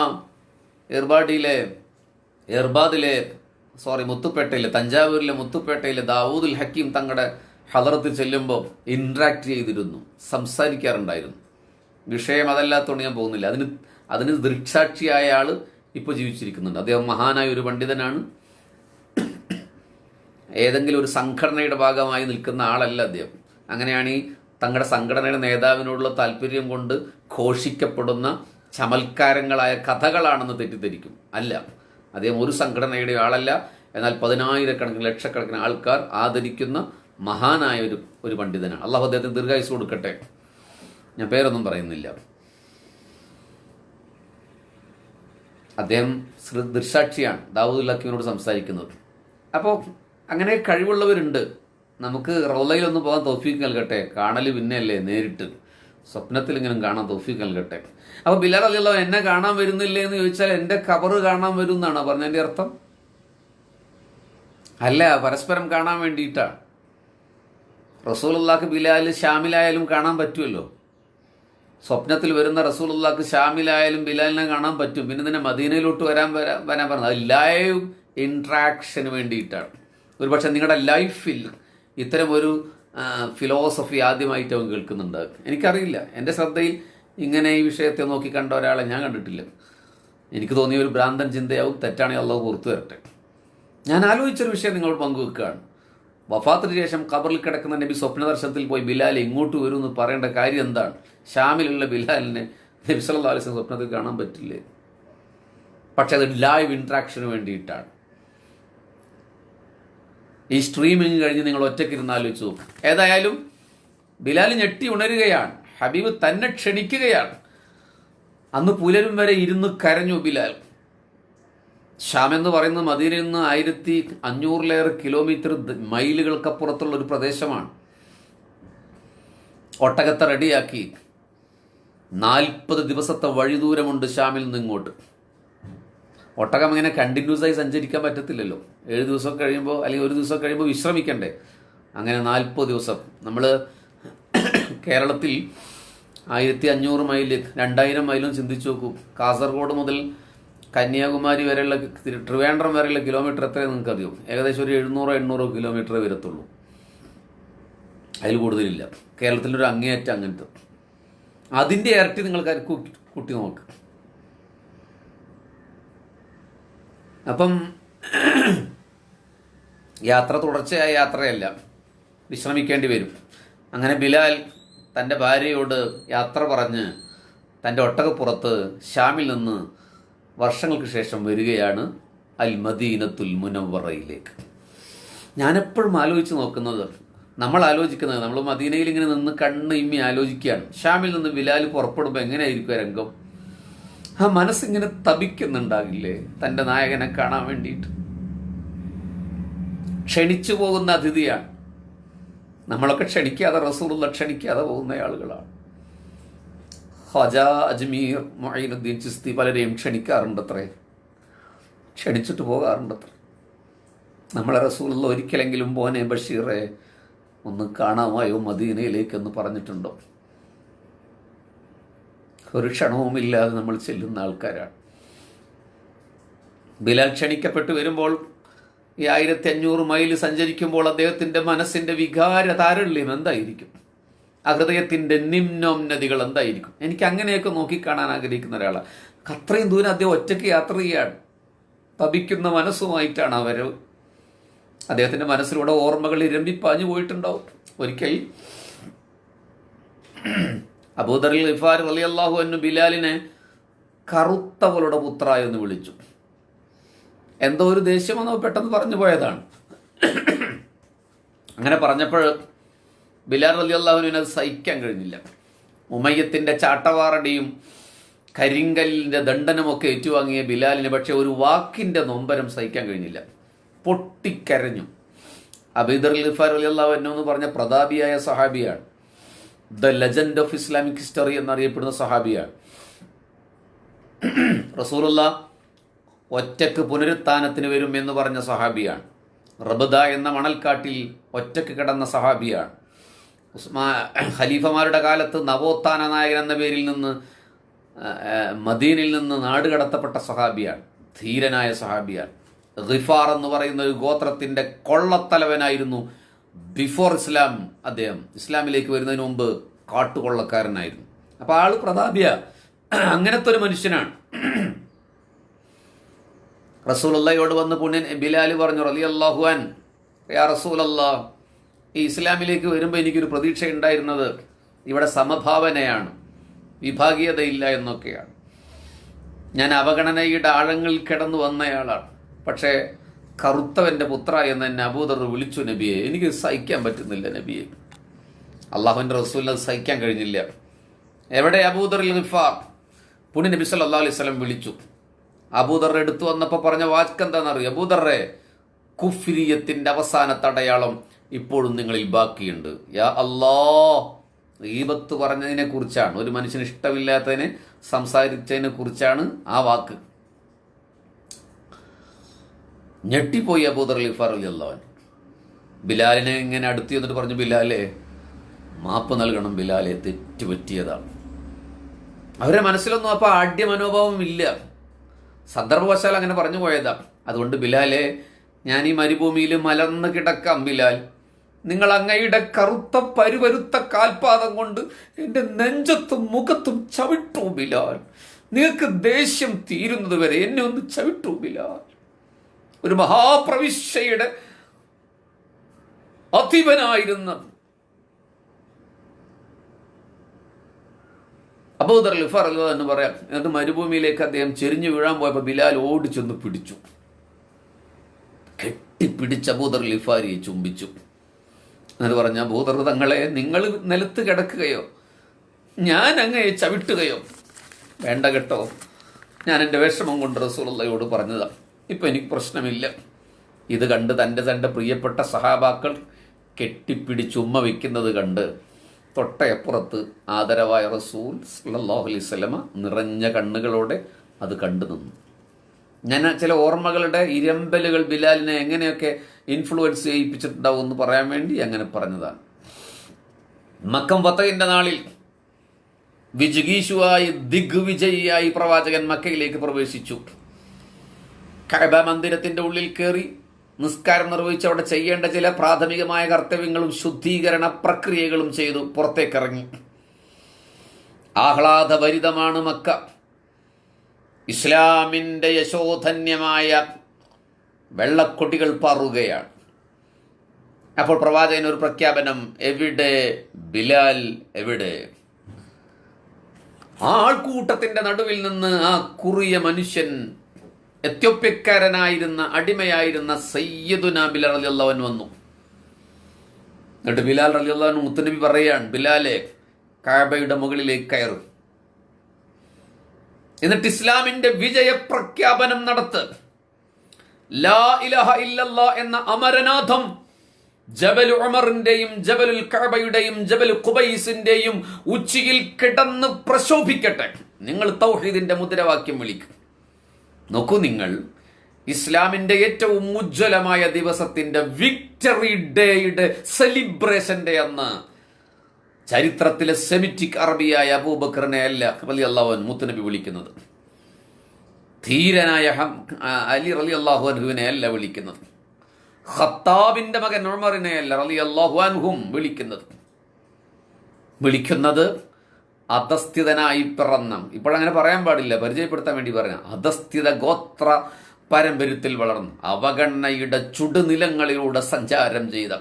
മുത്തുപ്പേട്ടയിലെ, തഞ്ചാവൂരിലെ മുത്തുപ്പേട്ടയിലെ ദാവൂദുൽ ഹക്കീം തങ്ങളുടെ ഹദറത്തിൽ ചെല്ലുമ്പോൾ ഇൻട്രാക്ട് ചെയ്തിരുന്നു, സംസാരിക്കാറുണ്ടായിരുന്നു. വിഷയം അതല്ലാത്തതുകൊണ്ട് ഞാൻ പോകുന്നില്ല. അതിന് ദൃക്സാക്ഷിയായ ആൾ ഇപ്പോൾ ജീവിച്ചിരിക്കുന്നുണ്ട്. അദ്ദേഹം മഹാനായ ഒരു പണ്ഡിതനാണ്. ഏതെങ്കിലും ഒരു സംഘടനയുടെ ഭാഗമായി നിൽക്കുന്ന ആളല്ല അദ്ദേഹം. അങ്ങനെയാണ് ഈ തങ്ങളുടെ സംഘടനയുടെ നേതാവിനോടുള്ള താല്പര്യം കൊണ്ട് ഘോഷിക്കപ്പെടുന്ന ചമൽക്കാരങ്ങളായ കഥകളാണെന്ന് തെറ്റിദ്ധരിക്കും. അല്ല, അദ്ദേഹം ഒരു സംഘടനയുടെ ആളല്ല. എന്നാൽ 10,000 ലക്ഷക്കണക്കിന് ആൾക്കാർ ആദരിക്കുന്ന മഹാനായ ഒരു പണ്ഡിതനാണ്. അള്ളാഹു അദ്ദേഹത്തിന് ദീർഘായുസ്സ് കൊടുക്കട്ടെ. ഞാൻ പേരൊന്നും പറയുന്നില്ല. അദ്ദേഹം ദൃക്സാക്ഷിയാണ് ദാവൂദുൽ ഹക്കീമിനോട് സംസാരിക്കുന്നത്. അപ്പോൾ അങ്ങനെ കഴിവുള്ളവരുണ്ട്. നമുക്ക് റൗളയിലൊന്നും പോകാൻ തൗഫീക്ക് നൽകട്ടെ. കാണൽ പിന്നെയല്ലേ, നേരിട്ട് സ്വപ്നത്തിലെങ്കിലും കാണാൻ തൗഫീക്ക് നൽകട്ടെ. അപ്പോൾ ബിലാൽ റളിയല്ലാഹു അൻഹു എന്നെ കാണാൻ വരുന്നില്ലേ എന്ന് ചോദിച്ചാൽ എൻ്റെ ഖബർ കാണാൻ വരും എന്നാണ് പറഞ്ഞതിൻ്റെ അർത്ഥം? അല്ല, പരസ്പരം കാണാൻ വേണ്ടിയിട്ടാണ്. റസൂലുള്ളാഹിക്ക് ബിലാൽ ഷാമിലായാലും കാണാൻ പറ്റുമല്ലോ. സ്വപ്നത്തിൽ വരുന്ന റസൂലുള്ളാഹിക്ക് ഷാമിലായാലും ബിലാലിനെ കാണാൻ പറ്റും. പിന്നെ തന്നെ മദീനയിലോട്ട് വരാൻ പറഞ്ഞത് അത് ലൈവ് ഇൻട്രാക്ഷന് വേണ്ടിയിട്ടാണ്. ഒരു പക്ഷേ നിങ്ങളുടെ ലൈഫിൽ ഇത്തരം ഒരു ഫിലോസഫി ആദ്യമായിട്ട് അവൻ കേൾക്കുന്നുണ്ട്. എനിക്കറിയില്ല, എൻ്റെ ശ്രദ്ധയിൽ ഇങ്ങനെ ഈ വിഷയത്തെ നോക്കി കണ്ട ഒരാളെ ഞാൻ കണ്ടിട്ടില്ല. എനിക്ക് തോന്നിയ ഒരു ഭ്രാന്തൻ ചിന്തയാവും. തെറ്റാണെങ്കിൽ അള്ളാഹു പുറത്തു വരട്ടെ. ഞാൻ ആലോചിച്ചൊരു വിഷയം നിങ്ങളോട് പങ്കുവെക്കുകയാണ്. വഫാത്തിന് ശേഷം ഖബറിൽ കിടക്കുന്ന നബി സ്വപ്നദർശനത്തിൽ പോയി ബിലാൽ ഇങ്ങോട്ട് വരും എന്ന് പറയേണ്ട കാര്യം എന്താണ്? ഷാമിലുള്ള ബിലാലിനെ നബി സല്ലല്ലാഹു അലൈഹി വസല്ലം സ്വപ്നത്തിൽ കാണാൻ പറ്റില്ലേ? പക്ഷെ അത് ലൈവ് ഇൻട്രാക്ഷന് വേണ്ടിയിട്ടാണ്. ഈ സ്ട്രീമിങ് കഴിഞ്ഞ് നിങ്ങൾ ഒറ്റയ്ക്കിരുന്ന് ആലോചിച്ച് നോക്കും. ഏതായാലും ബിലാൽ ഞെട്ടി ഉണരുകയാണ്. ഹബീബ് തന്നെ ക്ഷണിക്കുകയാണ്. അന്ന് പുലരും വരെ ഇരുന്ന് കരഞ്ഞു ബിലാൽ. ഷാം എന്ന് പറയുന്നത് മദീനയിൽ നിന്ന് 1500 കിലോമീറ്റർ മൈലുകൾക്കപ്പുറത്തുള്ള ഒരു പ്രദേശമാണ്. ഒട്ടകത്തെ റെഡിയാക്കി 40 ദിവസത്തെ വഴിദൂരമുണ്ട് ഷാമിൽ നിന്ന് ഇങ്ങോട്ട്. ഒട്ടകം ഇങ്ങനെ കണ്ടിന്യൂസ് ആയി സഞ്ചരിക്കാൻ പറ്റത്തില്ലല്ലോ. 7 ദിവസം കഴിയുമ്പോൾ അല്ലെങ്കിൽ ഒരു ദിവസം കഴിയുമ്പോൾ വിശ്രമിക്കണ്ടേ. അങ്ങനെ 40 ദിവസം. നമ്മൾ കേരളത്തിൽ 1500 മൈൽ 2000 മൈലും ചിന്തിച്ചു നോക്കൂ. കാസർഗോഡ് മുതൽ കന്യാകുമാരി വരെയുള്ള, ട്രിവാൻഡ്രം വരെയുള്ള കിലോമീറ്റർ എത്രയാണ് നിങ്ങൾക്കറിയോ? ഏകദേശം ഒരു 700-800 കിലോമീറ്റർ വരത്തുള്ളൂ. അതിൽ കൂടുതലില്ല. കേരളത്തിലൊരു അങ്ങേയറ്റം അങ്ങനത്തെ. അതിൻ്റെ ഇരട്ടി നിങ്ങൾക്ക് കൂട്ടി നോക്ക്. അപ്പം യാത്ര തുടർച്ചയായ യാത്രയല്ല, വിശ്രമിക്കേണ്ടി വരും. അങ്ങനെ ബിലാൽ തൻ്റെ ഭാര്യയോട് യാത്ര പറഞ്ഞ് തൻ്റെ ഒട്ടകപ്പുറത്ത് ഷാമിൽ നിന്ന് വർഷങ്ങൾക്ക് ശേഷം വരികയാണ് അൽ മദീനത്തുൽ മുനവ്വറയിലേക്ക്. ഞാനെപ്പോഴും ആലോചിച്ച് നോക്കുന്നത്, നമ്മൾ മദീനയിൽ ഇങ്ങനെ നിന്ന് കണ്ണ് ഇമ്മി ആലോചിക്കുകയാണ്. ഷാമിൽ നിന്ന് ബിലാൽ പുറപ്പെടുമ്പോൾ എങ്ങനെയായിരിക്കും രംഗം? ആ മനസ്സിങ്ങനെ തപിക്കുന്നുണ്ടാകില്ലേ തൻ്റെ നായകനെ കാണാൻ വേണ്ടിയിട്ട്? ക്ഷണിച്ചു പോകുന്ന അതിഥിയാണ്. നമ്മളൊക്കെ ക്ഷണിക്കാതെ, റസൂലുള്ള ക്ഷണിക്കാതെ പോകുന്ന ആളുകളാണ്. ഖ്വാജ അജ്മീർ മൊയ്നുദ്ദീൻ ചിസ്തി പലരെയും ക്ഷണിക്കാറുണ്ടത്രേ, ക്ഷണിച്ചിട്ട് പോകാറുണ്ടത്രേ. നമ്മളെ റസൂലുള്ള ഒരിക്കലെങ്കിലും മോനെ ബഷീറെ ഒന്ന് കാണാമായോ മദീനയിലേക്കെന്ന് പറഞ്ഞിട്ടുണ്ടോ? ഒരു ക്ഷണവുമില്ലാതെ നമ്മൾ ചെല്ലുന്ന ആൾക്കാരാണ്. ബിലാൽ ക്ഷണിക്കപ്പെട്ട് വരുമ്പോൾ ഈ 1500 മൈൽ സഞ്ചരിക്കുമ്പോൾ അദ്ദേഹത്തിൻ്റെ മനസ്സിൻ്റെ വികാര താരള്യം എന്തായിരിക്കും? ആ ഹൃദയത്തിൻ്റെ നിമ്നോന്നതികൾ എന്തായിരിക്കും? എനിക്ക് അങ്ങനെയൊക്കെ നോക്കിക്കാണാൻ ആഗ്രഹിക്കുന്ന ഒരാളാണ്. അത്രയും ദൂരം അദ്ദേഹം ഒറ്റയ്ക്ക് യാത്ര ചെയ്യാണ്. തപിക്കുന്ന മനസ്സുമായിട്ടാണ് അവർ. അദ്ദേഹത്തിൻ്റെ മനസ്സിലൂടെ ഓർമ്മകൾ ഇരമ്പിപ്പാഞ്ഞു പോയിട്ടുണ്ടാവും. ഒരിക്കൽ അബൂദർ ഗിഫാരി റളിയല്ലാഹു അൻഹു ബിലാലിനെ കറുത്തവളുടെ പുത്ര എന്ന് വിളിച്ചു. എന്തോ ഒരു ദേഷ്യമെന്നോ പെട്ടെന്ന് പറഞ്ഞു പോയതാണ്. അങ്ങനെ പറഞ്ഞപ്പോൾ ബിലാൽ റളിയല്ലാഹുവിന് അത് സഹിക്കാൻ കഴിഞ്ഞില്ല. ഉമയ്യത്തിൻ്റെ ചാട്ടവാറടിയും കരിങ്കല്ലിൻ്റെ ദണ്ഡനമൊക്കെ ഏറ്റുവാങ്ങിയ ബിലാലിന് പക്ഷേ ഒരു വാക്കിൻ്റെ നൊമ്പരം സഹിക്കാൻ കഴിഞ്ഞില്ല. പൊട്ടിക്കരഞ്ഞു. അബൂദർ ഗിഫാരി റളിയല്ലാഹു അൻഹു എന്ന് പറഞ്ഞ പ്രതാപിയായ സഹാബിയാണ്. The legend of Islamic history എന്നറിയപ്പെടുന്ന സഹാബിയാണ്. റസൂലുള്ള ഒറ്റക്ക് പുനരുത്ഥാനത്തിന് വരും എന്ന് പറഞ്ഞ സഹാബിയാണ്. റബദ എന്ന മണൽക്കാട്ടിൽ ഒറ്റക്ക് കിടന്ന സഹാബിയാണ്. ഖലീഫമാരുടെ കാലത്ത് നവോത്ഥാന നായകൻ എന്ന പേരിൽ നിന്ന് മദീനയിൽ നിന്ന് നാട് കടത്തപ്പെട്ട സഹാബിയാണ്. ധീരനായ സഹാബിയാണ്. ഗിഫാർ എന്ന് പറയുന്ന ഒരു ഗോത്രത്തിൻ്റെ കൊള്ളത്തലവനായിരുന്നു. ബിഫോർ ഇസ്ലാം അദ്ദേഹം ഇസ്ലാമിലേക്ക് വരുന്നതിന് മുമ്പ് കാട്ടുകൊള്ളക്കാരനായിരുന്നു. അപ്പോൾ ആള് പ്രതാപിയ, അങ്ങനത്തെ ഒരു മനുഷ്യനാണ്. റസൂലുള്ളാഹിയോട് വന്ന് പുണ്യൻ ബിലാൽ പറഞ്ഞു, റളിയല്ലാഹു അൻ, യാ റസൂലല്ലാഹ്, ഈ ഇസ്ലാമിലേക്ക് വരുമ്പോൾ എനിക്കൊരു പ്രതീക്ഷ ഉണ്ടായിരുന്നത് ഇവിടെ സമഭാവനയാണ്, വിഭാഗീയതയില്ല എന്നൊക്കെയാണ്. ഞാൻ അവഗണനയുടെ ആഴങ്ങളിൽ കിടന്നു വന്നയാളാണ്. പക്ഷേ കറുത്തവൻ്റെ പുത്ര എന്ന് എന്നെ അബൂദർ വിളിച്ചു നബിയെ. എനിക്ക് സഹിക്കാൻ പറ്റുന്നില്ല നബിയെ. അള്ളാഹുവിൻ്റെ റസൂലിന് അത് സഹിക്കാൻ കഴിഞ്ഞില്ല. എവിടെ അബൂദർ ഗിഫാർ? പുണ്യ നബി സല്ലല്ലാഹു അലൈഹി വസല്ലം വിളിച്ചു. അബൂദർ എടുത്തു വന്നപ്പോൾ പറഞ്ഞ വാക്ക് എന്താണെന്നറിയോ? അബൂദറെ, കുഫ്രിയത്തിൻ്റെ അവസാനത്തെ അടയാളം ഇപ്പോഴും നിങ്ങളിൽ ബാക്കിയുണ്ട്. യാ അല്ലാഹ്, ഗീബത്ത് പറഞ്ഞതിനെ കുറിച്ചാണ്, ഒരു മനുഷ്യന് ഇഷ്ടമില്ലാത്തതിനെ സംസാരിച്ചതിനെ കുറിച്ചാണ് ആ വാക്ക്. ഞെട്ടിപ്പോയി അബൂദർ ഗിഫാർ റളിയല്ലാഹു അൻഹു. ബിലാലിനെ ഇങ്ങനെ അടുത്ത് എന്നിട്ട് പറഞ്ഞു, ബിലാലെ മാപ്പ് നൽകണം, ബിലാലെ തെറ്റുപറ്റിയതാണ്. അവരുടെ മനസ്സിലൊന്നും അപ്പോൾ ആഢ്യ മനോഭാവം ഇല്ല, സന്ദർഭവശാൽ അങ്ങനെ പറഞ്ഞു പോയതാണ്. അതുകൊണ്ട് ബിലാലെ, ഞാൻ ഈ മരുഭൂമിയിൽ മലർന്ന് കിടക്കാം ബിലാൽ, നിങ്ങൾ അങ്ങയുടെ കറുത്ത പരുപരുത്ത കാൽപാദം കൊണ്ട് എൻ്റെ നെഞ്ചത്തും മുഖത്തും ചവിട്ടു ബിലാൽ. നിങ്ങൾക്ക് ദേഷ്യം തീരുന്നത് വരെ എന്നെ ഒന്ന് ചവിട്ടു ബിലാൽ. ഒരു മഹാപ്രവിശ്യയുടെ അധിപനായിരുന്ന അബൂദർ ഗിഫാർ എന്ന് പറയാം. എന്നിട്ട് മരുഭൂമിയിലേക്ക് അദ്ദേഹം ചെരിഞ്ഞു വീഴാൻ പോയപ്പോൾ ബിലാൽ ഓടിച്ചൊന്ന് പിടിച്ചു, കെട്ടിപ്പിടിച്ച് അബൂദർ ഗിഫാരിയെ ചുംബിച്ചു. എന്നിട്ട് പറഞ്ഞ, അബൂദർ തങ്ങളെ, നിങ്ങൾ നിലത്ത് കിടക്കുകയോ ഞാൻ അങ്ങയെ ചവിട്ടുകയോ വേണ്ട കേട്ടോ. ഞാൻ എൻ്റെ വിഷമം കൊണ്ട് റസൂലുള്ളാഹിയോട് പറഞ്ഞതാണ്. ഇപ്പം എനിക്ക് പ്രശ്നമില്ല. ഇത് കണ്ട് തൻ്റെ പ്രിയപ്പെട്ട സഹാബാക്കൾ കെട്ടിപ്പിടിച്ചുമ്മ വയ്ക്കുന്നത് കണ്ട് തൊട്ടയപ്പുറത്ത് ആദരവായ റസൂൽ സല്ലല്ലാഹു അലൈഹി വസല്ലമ നിറഞ്ഞ കണ്ണുകളോടെ അത് കണ്ടു നിന്നു. ഞാൻ ചില ഓർമ്മകളുടെ ഇരമ്പലുകൾ ബിലാലിനെ എങ്ങനെയൊക്കെ ഇൻഫ്ലുവൻസ് ചെയ്യിപ്പിച്ചിട്ടുണ്ടാവും എന്ന് പറയാൻ വേണ്ടി അങ്ങനെ പറഞ്ഞതാണ്. മക്കം ഫതഹിന്റെ നാളിൽ വിജിഗീഷുവായി ദിഗ്വിജയിയായി പ്രവാചകൻ മക്കയിലേക്ക് പ്രവേശിച്ചു. കഅബ മന്ദിരത്തിൻ്റെ ഉള്ളിൽ കയറി നിസ്കാരം നിർവഹിച്ച് അവിടെ ചെയ്യേണ്ട ചില പ്രാഥമികമായ കർത്തവ്യങ്ങളും ശുദ്ധീകരണ പ്രക്രിയകളും ചെയ്തു പുറത്തേക്കിറങ്ങി. ആഹ്ലാദഭരിതമാണ് മക്ക. ഇസ്ലാമിൻ്റെ യശോധന്യമായ വെള്ളക്കൊടികൾ പാറുകയാണ്. അപ്പോൾ പ്രവാചകൻ ഒരു പ്രഖ്യാപനം, എവിടെ ബിലാൽ, എവിടെ? ആ ആൾക്കൂട്ടത്തിന്റെ നടുവിൽ നിന്ന് ആ കുറിയ മനുഷ്യൻ, എത്യോപ്യക്കാരനായിരുന്ന അടിമയായിരുന്ന സയ്യിദുനാ ബിലാൽ റളിയല്ലാഹു അൻഹു വന്നു. എന്നിട്ട് ബിലാൽ റളിയല്ലാഹു അൻഹു മുത്തുനബി പറയുകയാണ്, ബിലാലെ കഅബയുടെ മുകളിലേക്ക് കയറും, എന്നിട്ട് ഇസ്ലാമിന്റെ വിജയപ്രഖ്യാപനം നടത്ത്. ലാ ഇലാഹ ഇല്ലല്ലാഹ് എന്ന അമരനാഥം ജബൽ ഉമറിന്റെയും ജബലുൽ കഅബയുടെയും ജബൽ ഖുബൈസിന്റെയും ഉച്ചിയിൽ കിടന്ന് പ്രശോഭിക്കട്ടെ. നിങ്ങൾ തൗഹീദിന്റെ മുദ്രാവാക്യം വിളിക്കും. നോക്കൂ, നിങ്ങൾ ഇസ്ലാമിന്റെ ഏറ്റവും ഉജ്ജ്വലമായ ദിവസത്തിന്റെ വിക്ടറി ഡേയുടെ സെലിബ്രേഷന്റെ അന്ന് ചരിത്രത്തിലെ സെമിറ്റിക് അറബിയായ അബൂബക്കറിനെ അല്ല റളിയല്ലാഹു അൻഹു മുത്തുനബി വിളിക്കുന്നത്. ധീരനായ അലി റളിയല്ലാഹു അൻഹുവിനെ അല്ല വിളിക്കുന്നത്. ഖത്താബിന്റെ മകൻ ഉമറിനെ അല്ല റളിയല്ലാഹു അൻഹും വിളിക്കുന്നത് അധസ്ഥിതനായി പിറന്ന, ഇപ്പോഴങ്ങനെ പറയാൻ പാടില്ല, പരിചയപ്പെടുത്താൻ വേണ്ടി പറയാം, അധസ്ഥിത ഗോത്ര പാരമ്പര്യത്തിൽ വളർന്നു അവഗണനയുടെ ചുടുനിലങ്ങളിലൂടെ സഞ്ചാരം ചെയ്ത,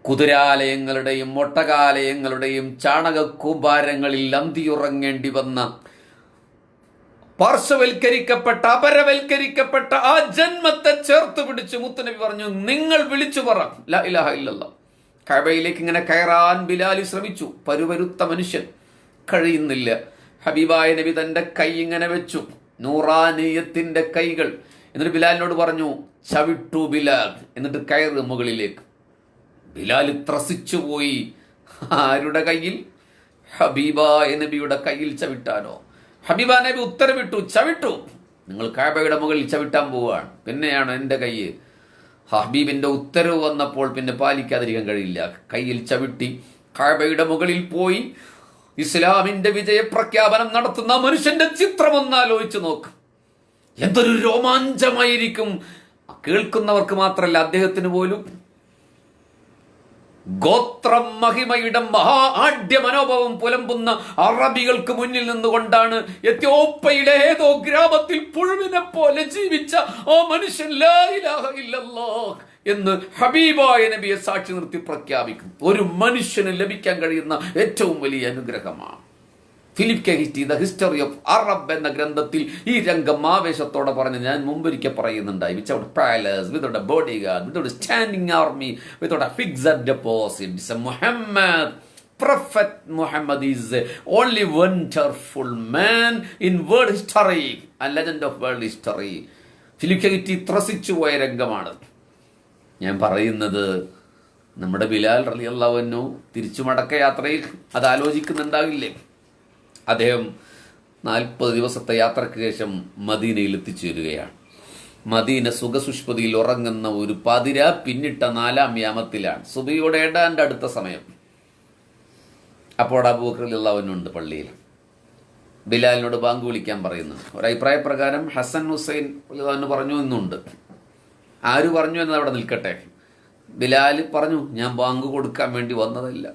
കുതിരാലയങ്ങളുടെയും ഒട്ടകാലയങ്ങളുടെയും ചാണകക്കൂമ്പാരങ്ങളിൽ അന്തിയുറങ്ങേണ്ടി വന്ന, പാർശ്വവൽക്കരിക്കപ്പെട്ട അപരവൽക്കരിക്കപ്പെട്ട ആ ജന്മത്തെ ചേർത്ത് പിടിച്ച് മുത്തുനബി പറഞ്ഞു, നിങ്ങൾ വിളിച്ചു പറ ലാ ഇലാഹ ഇല്ലല്ലാഹ്. കഅബയിലേക്ക് ഇങ്ങനെ കയറാൻ ബിലാൽ ശ്രമിച്ചു. പരുപരുത്ത മനുഷ്യൻ, കഴിയുന്നില്ല. ഹബീബായ നബി തന്റെ കൈ ഇങ്ങനെ വെച്ചു, നൂറാനിയത്തിന്റെ കൈകൾ. എന്നിട്ട് ബിലാലിനോട് പറഞ്ഞു, ചവിട്ടു ബിലാൽ, എന്നിട്ട് കയറ് മുകളിലേക്ക്. ബിലാൽ ത്രസിച്ചു പോയി. ആരുടെ കയ്യിൽ? ഹബീബായ നബിയുടെ കയ്യിൽ ചവിട്ടാനോ? ഹബീബാ നബി ഉത്തരവിട്ടു, ചവിട്ടു, നിങ്ങൾ കഅബയുടെ മുകളിൽ ചവിട്ടാൻ പോവുകയാണ്. പിന്നെയാണ് എൻ്റെ കൈ. ഹബീബിന്റെ ഉത്തരവ് വന്നപ്പോൾ പിന്നെ പാലിക്കാതിരിക്കാൻ കഴിയില്ല. കയ്യിൽ ചവിട്ടി കഅബയുടെ മുകളിൽ പോയി ഇസ്ലാമിന്റെ വിജയപ്രഖ്യാപനം നടത്തുന്ന മനുഷ്യന്റെ ചിത്രം ഒന്ന് ആലോചിച്ച് നോക്ക്. എന്തൊരു രോമാഞ്ചമായിരിക്കും. കേൾക്കുന്നവർക്ക് മാത്രമല്ല, അദ്ദേഹത്തിന് പോലും. ഗോത്രം മഹിമയുടെ മഹാ ആഢ്യ മനോഭാവം പുലമ്പുന്ന അറബികൾക്ക് മുന്നിൽ നിന്നുകൊണ്ടാണ് എത്യോപ്യയിലെ ഏതോ ഗ്രാമത്തിൽ പുഴുവിനെ പോലെ ജീവിച്ച ആ മനുഷ്യൻ ലാ ഇലാഹ ഇല്ലല്ലാഹ് എന്ന് ഹബീബായ നബിയെ സാക്ഷി നിർത്തി പ്രഖ്യാപിക്കും. ഒരു മനുഷ്യന് ലഭിക്കാൻ കഴിയുന്ന ഏറ്റവും വലിയ അനുഗ്രഹമാണ്. Philip K Hitti the history of Arab എന്ന ഗ്രന്ഥത്തിൽ ഈ രംഗം ആവേശത്തോടെ പറഞ്ഞ് ഞാൻ മുമ്പൊരിക്കൽ പറയുന്നുണ്ടായി. Without palace, without a bodyguard, without standing army, without a fixed deposit, Muhammad Prophet Muhammad is only wonderful man in world history, a legend of world history. Philip K Hitti ത്രസിച്ചു പോയ രംഗമാണ് ഞാൻ പറയുന്നത്. നമ്മുടെ ബിലാൽ റളിയല്ലാഹു അൻഹു തിരിച്ചു മടക്ക യാത്രയിൽ അത് ആലോചിക്കുന്നുണ്ടാകില്ലേ? അദ്ദേഹം 40 ദിവസത്തെ യാത്രയ്ക്ക് ശേഷം മദീനയിൽ എത്തിച്ചേരുകയാണ്. മദീന സുഖസുഷ്പതിയിൽ ഉറങ്ങുന്ന ഒരു പതിര പിന്നിട്ട 4-ാം യാമത്തിലാണ്. സുബഹിയോടെ ഏതാണ്ട് അടുത്ത സമയം. അപ്പോൾ അബൂബക്കർ റളിയല്ലാഹു അൻഹു ഉണ്ട് പള്ളിയിൽ. ബിലാലിനോട് ബാങ്ക് വിളിക്കാൻ പറയുന്നു. ഒരു അഭിപ്രായ പ്രകാരം ഹസൻ ഹുസൈൻ റളിയല്ലാഹു അൻഹു പറഞ്ഞു എന്നുണ്ട്. ആര് പറഞ്ഞു എന്നത് അവിടെ നിൽക്കട്ടെ. ബിലാൽ പറഞ്ഞു, ഞാൻ ബാങ്ക് കൊടുക്കാൻ വേണ്ടി വന്നതല്ല,